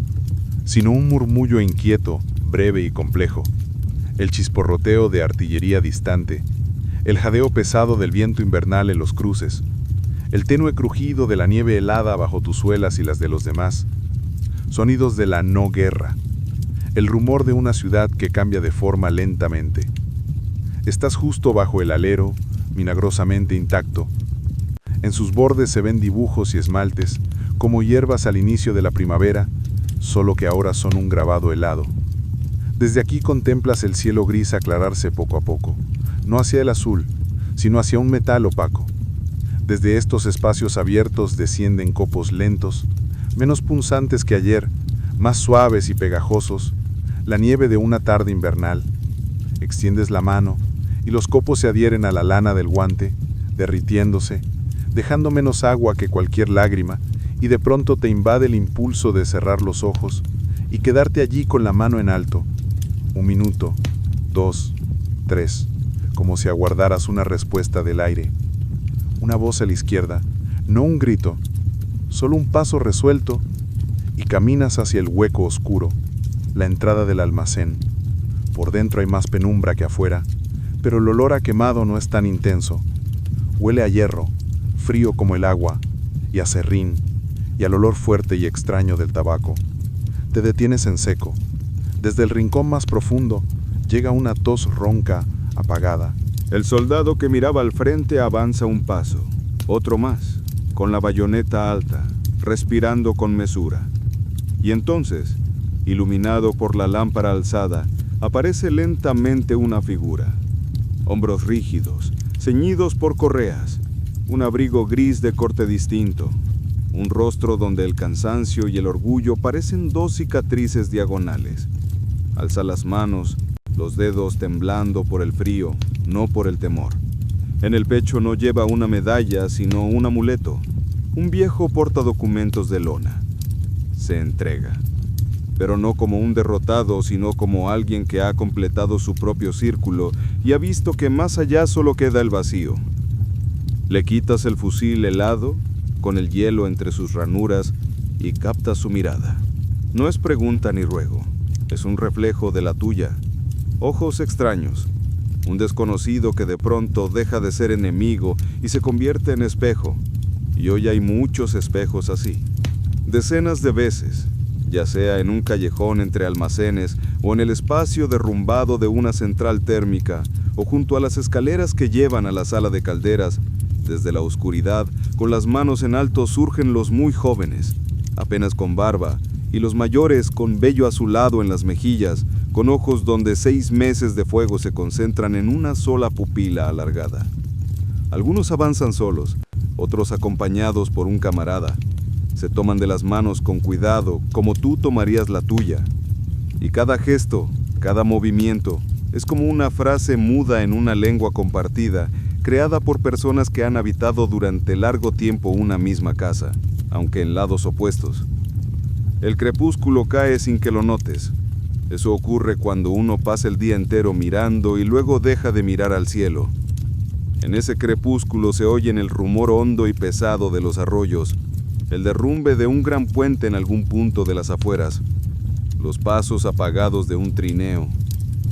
sino un murmullo inquieto, breve y complejo, el chisporroteo de artillería distante, el jadeo pesado del viento invernal en los cruces, el tenue crujido de la nieve helada bajo tus suelas y las de los demás, sonidos de la no guerra, el rumor de una ciudad que cambia de forma lentamente. Estás justo bajo el alero, milagrosamente intacto. En sus bordes se ven dibujos y esmaltes, como hierbas al inicio de la primavera, solo que ahora son un grabado helado. Desde aquí contemplas el cielo gris aclararse poco a poco, no hacia el azul, sino hacia un metal opaco. Desde estos espacios abiertos descienden copos lentos, menos punzantes que ayer, más suaves y pegajosos, la nieve de una tarde invernal. Extiendes la mano y los copos se adhieren a la lana del guante, derritiéndose, dejando menos agua que cualquier lágrima, y de pronto te invade el impulso de cerrar los ojos y quedarte allí con la mano en alto. 1 minuto, 2, 3, como si aguardaras una respuesta del aire. Una voz a la izquierda, no un grito, solo un paso resuelto, y caminas hacia el hueco oscuro, la entrada del almacén. Por dentro hay más penumbra que afuera, pero el olor a quemado no es tan intenso. Huele a hierro, frío como el agua, y a serrín, y al olor fuerte y extraño del tabaco. Te detienes en seco. Desde el rincón más profundo llega una tos ronca, apagada. El soldado que miraba al frente avanza un paso, otro más, con la bayoneta alta, respirando con mesura. Y entonces, iluminado por la lámpara alzada, aparece lentamente una figura. Hombros rígidos, ceñidos por correas, un abrigo gris de corte distinto, un rostro donde el cansancio y el orgullo parecen 2 cicatrices diagonales. Alza las manos, los dedos temblando por el frío, no por el temor. En el pecho no lleva una medalla, sino un amuleto, un viejo portadocumentos de lona. Se entrega, pero no como un derrotado, sino como alguien que ha completado su propio círculo y ha visto que más allá solo queda el vacío. Le quitas el fusil helado, con el hielo entre sus ranuras, y captas su mirada. No es pregunta ni ruego, es un reflejo de la tuya. Ojos extraños, un desconocido que de pronto deja de ser enemigo y se convierte en espejo. Y hoy hay muchos espejos así. Decenas de veces, ya sea en un callejón entre almacenes o en el espacio derrumbado de una central térmica o junto a las escaleras que llevan a la sala de calderas, desde la oscuridad, con las manos en alto surgen los muy jóvenes, apenas con barba, y los mayores con vello azulado en las mejillas, con ojos donde 6 meses de fuego se concentran en una sola pupila alargada. Algunos avanzan solos, otros acompañados por un camarada. Se toman de las manos con cuidado, como tú tomarías la tuya. Y cada gesto, cada movimiento, es como una frase muda en una lengua compartida creada por personas que han habitado durante largo tiempo una misma casa, aunque en lados opuestos. El crepúsculo cae sin que lo notes. Eso ocurre cuando uno pasa el día entero mirando y luego deja de mirar al cielo. En ese crepúsculo se oyen el rumor hondo y pesado de los arroyos, el derrumbe de un gran puente en algún punto de las afueras, los pasos apagados de un trineo,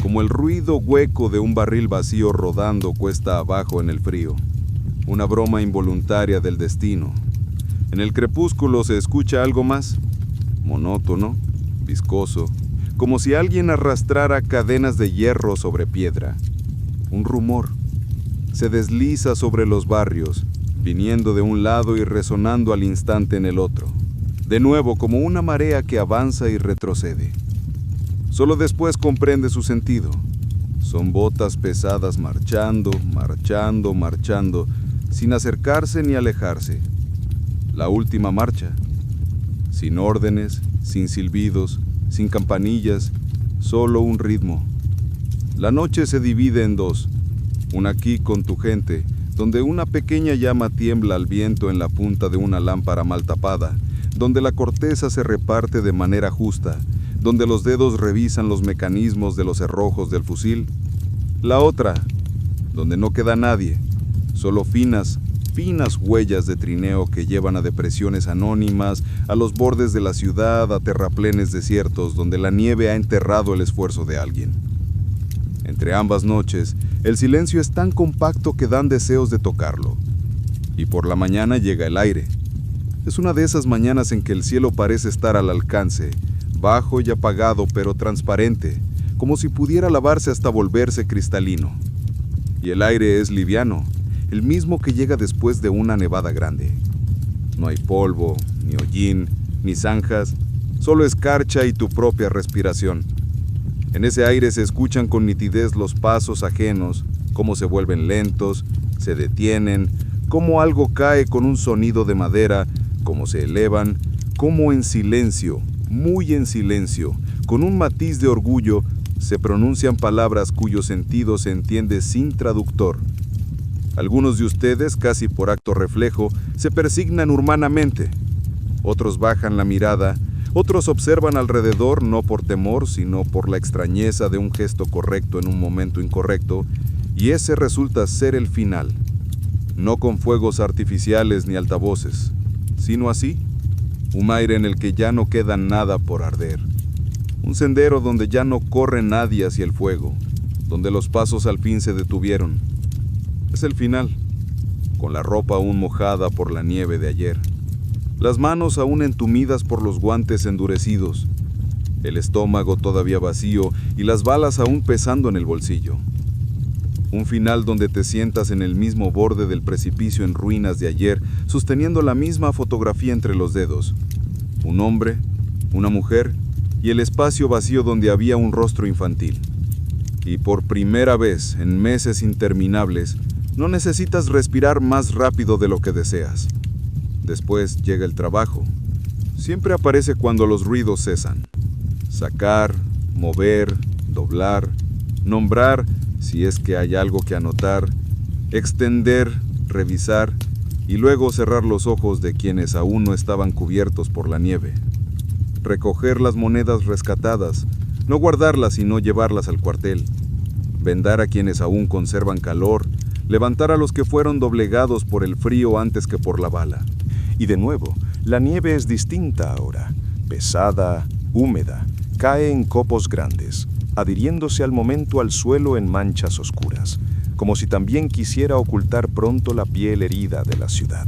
como el ruido hueco de un barril vacío rodando cuesta abajo en el frío, una broma involuntaria del destino. En el crepúsculo se escucha algo más, monótono, viscoso, como si alguien arrastrara cadenas de hierro sobre piedra. Un rumor. Se desliza sobre los barrios, viniendo de un lado y resonando al instante en el otro. De nuevo, como una marea que avanza y retrocede. Solo después comprende su sentido. Son botas pesadas marchando, marchando, marchando, sin acercarse ni alejarse. La última marcha. Sin órdenes, sin silbidos, sin campanillas, solo un ritmo. La noche se divide en dos. Una aquí con tu gente, donde una pequeña llama tiembla al viento en la punta de una lámpara mal tapada, donde la corteza se reparte de manera justa, donde los dedos revisan los mecanismos de los cerrojos del fusil. La otra, donde no queda nadie, solo finas huellas de trineo que llevan a depresiones anónimas, a los bordes de la ciudad, a terraplenes desiertos donde la nieve ha enterrado el esfuerzo de alguien. Entre ambas noches, el silencio es tan compacto que dan deseos de tocarlo. Y por la mañana llega el aire. Es una de esas mañanas en que el cielo parece estar al alcance, bajo y apagado pero transparente, como si pudiera lavarse hasta volverse cristalino. Y el aire es liviano, el mismo que llega después de una nevada grande. No hay polvo, ni hollín, ni zanjas, solo escarcha y tu propia respiración. En ese aire se escuchan con nitidez los pasos ajenos, cómo se vuelven lentos, se detienen, cómo algo cae con un sonido de madera, cómo se elevan, cómo en silencio, muy en silencio, con un matiz de orgullo, se pronuncian palabras cuyo sentido se entiende sin traductor. Algunos de ustedes, casi por acto reflejo, se persignan humanamente. Otros bajan la mirada, otros observan alrededor no por temor, sino por la extrañeza de un gesto correcto en un momento incorrecto, y ese resulta ser el final. No con fuegos artificiales ni altavoces, sino así, un aire en el que ya no queda nada por arder. Un sendero donde ya no corre nadie hacia el fuego, donde los pasos al fin se detuvieron. Es el final, con la ropa aún mojada por la nieve de ayer, las manos aún entumidas por los guantes endurecidos, el estómago todavía vacío y las balas aún pesando en el bolsillo. Un final donde te sientas en el mismo borde del precipicio en ruinas de ayer, sosteniendo la misma fotografía entre los dedos. Un hombre, una mujer y el espacio vacío donde había un rostro infantil. Y por primera vez en meses interminables, no necesitas respirar más rápido de lo que deseas. Después llega el trabajo. Siempre aparece cuando los ruidos cesan. Sacar, mover, doblar, nombrar si es que hay algo que anotar, extender, revisar y luego cerrar los ojos de quienes aún no estaban cubiertos por la nieve. Recoger las monedas rescatadas, no guardarlas sino llevarlas al cuartel. Vendar a quienes aún conservan calor, levantar a los que fueron doblegados por el frío antes que por la bala. Y de nuevo, la nieve es distinta ahora, pesada, húmeda, cae en copos grandes, adhiriéndose al momento al suelo en manchas oscuras, como si también quisiera ocultar pronto la piel herida de la ciudad.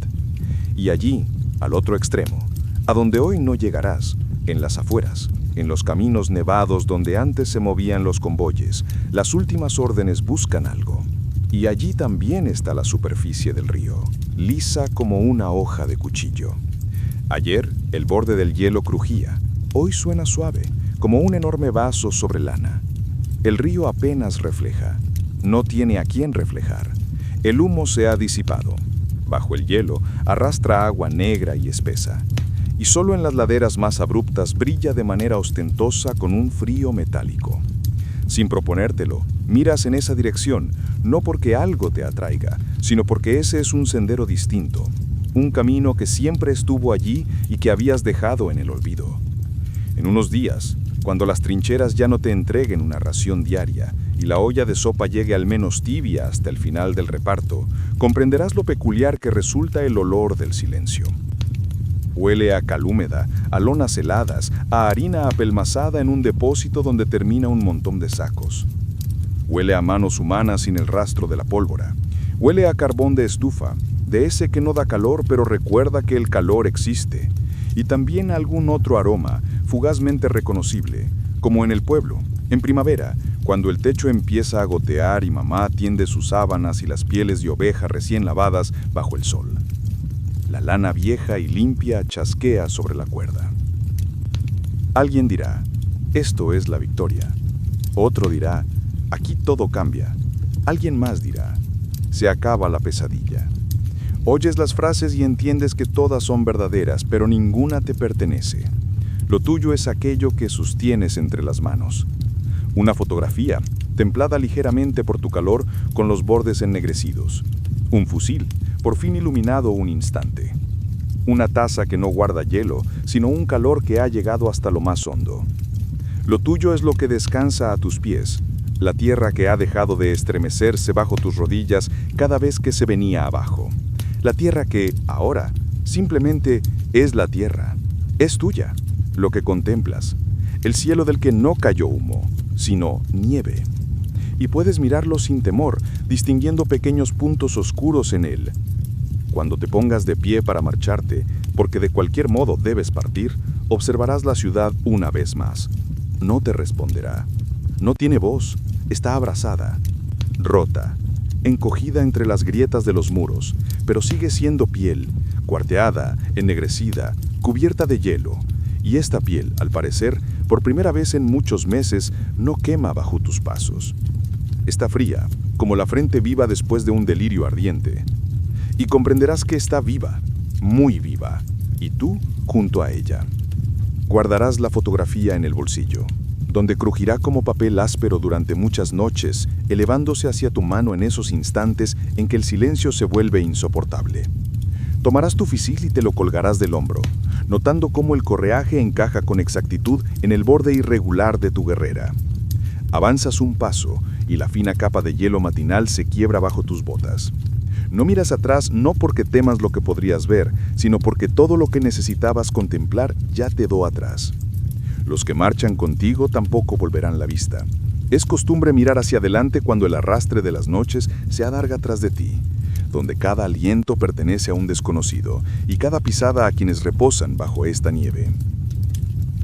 Y allí, al otro extremo, a donde hoy no llegarás, en las afueras, en los caminos nevados donde antes se movían los convoyes, las últimas órdenes buscan algo. Y allí también está la superficie del río, lisa como una hoja de cuchillo. Ayer el borde del hielo crujía, hoy suena suave, como un enorme vaso sobre lana. El río apenas refleja, no tiene a quién reflejar. El humo se ha disipado. Bajo el hielo arrastra agua negra y espesa. Y solo en las laderas más abruptas brilla de manera ostentosa con un frío metálico. Sin proponértelo, miras en esa dirección, no porque algo te atraiga, sino porque ese es un sendero distinto, un camino que siempre estuvo allí y que habías dejado en el olvido. En unos días, cuando las trincheras ya no te entreguen una ración diaria y la olla de sopa llegue al menos tibia hasta el final del reparto, comprenderás lo peculiar que resulta el olor del silencio. Huele a cal húmeda, a lonas heladas, a harina apelmazada en un depósito donde termina un montón de sacos. Huele a manos humanas sin el rastro de la pólvora. Huele a carbón de estufa, de ese que no da calor pero recuerda que el calor existe. Y también algún otro aroma, fugazmente reconocible, como en el pueblo, en primavera, cuando el techo empieza a gotear y mamá tiende sus sábanas y las pieles de oveja recién lavadas bajo el sol. La lana vieja y limpia chasquea sobre la cuerda. Alguien dirá, esto es la victoria. Otro dirá, aquí todo cambia. Alguien más dirá, se acaba la pesadilla. Oyes las frases y entiendes que todas son verdaderas, pero ninguna te pertenece. Lo tuyo es aquello que sostienes entre las manos. Una fotografía, templada ligeramente por tu calor con los bordes ennegrecidos. Un fusil, por fin iluminado un instante. Una taza que no guarda hielo, sino un calor que ha llegado hasta lo más hondo. Lo tuyo es lo que descansa a tus pies, la tierra que ha dejado de estremecerse bajo tus rodillas cada vez que se venía abajo. La tierra que, ahora, simplemente es la tierra. Es tuya, lo que contemplas. El cielo del que no cayó humo, sino nieve. Y puedes mirarlo sin temor, distinguiendo pequeños puntos oscuros en él. Cuando te pongas de pie para marcharte, porque de cualquier modo debes partir, observarás la ciudad una vez más. No te responderá. No tiene voz, está abrazada, rota, encogida entre las grietas de los muros, pero sigue siendo piel, cuarteada, ennegrecida, cubierta de hielo. Y esta piel, al parecer, por primera vez en muchos meses, no quema bajo tus pasos. Está fría, como la frente viva después de un delirio ardiente. Y comprenderás que está viva, muy viva, y tú junto a ella. Guardarás la fotografía en el bolsillo, donde crujirá como papel áspero durante muchas noches, elevándose hacia tu mano en esos instantes en que el silencio se vuelve insoportable. Tomarás tu fusil y te lo colgarás del hombro, notando cómo el correaje encaja con exactitud en el borde irregular de tu guerrera. Avanzas un paso y la fina capa de hielo matinal se quiebra bajo tus botas. No miras atrás no porque temas lo que podrías ver, sino porque todo lo que necesitabas contemplar ya te dio atrás. Los que marchan contigo tampoco volverán la vista. Es costumbre mirar hacia adelante cuando el arrastre de las noches se alarga tras de ti, donde cada aliento pertenece a un desconocido y cada pisada a quienes reposan bajo esta nieve.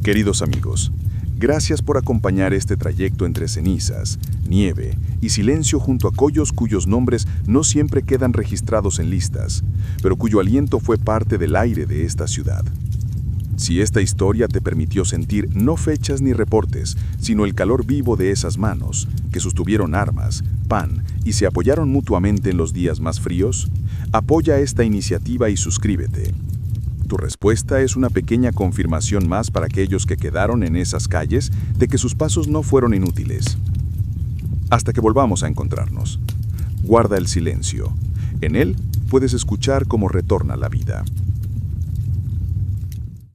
Queridos amigos, gracias por acompañar este trayecto entre cenizas, nieve y silencio junto a collos cuyos nombres no siempre quedan registrados en listas, pero cuyo aliento fue parte del aire de esta ciudad. Si esta historia te permitió sentir no fechas ni reportes, sino el calor vivo de esas manos, que sostuvieron armas, pan y se apoyaron mutuamente en los días más fríos, apoya esta iniciativa y suscríbete. Tu respuesta es una pequeña confirmación más para aquellos que quedaron en esas calles de que sus pasos no fueron inútiles. Hasta que volvamos a encontrarnos. Guarda el silencio. En él puedes escuchar cómo retorna la vida.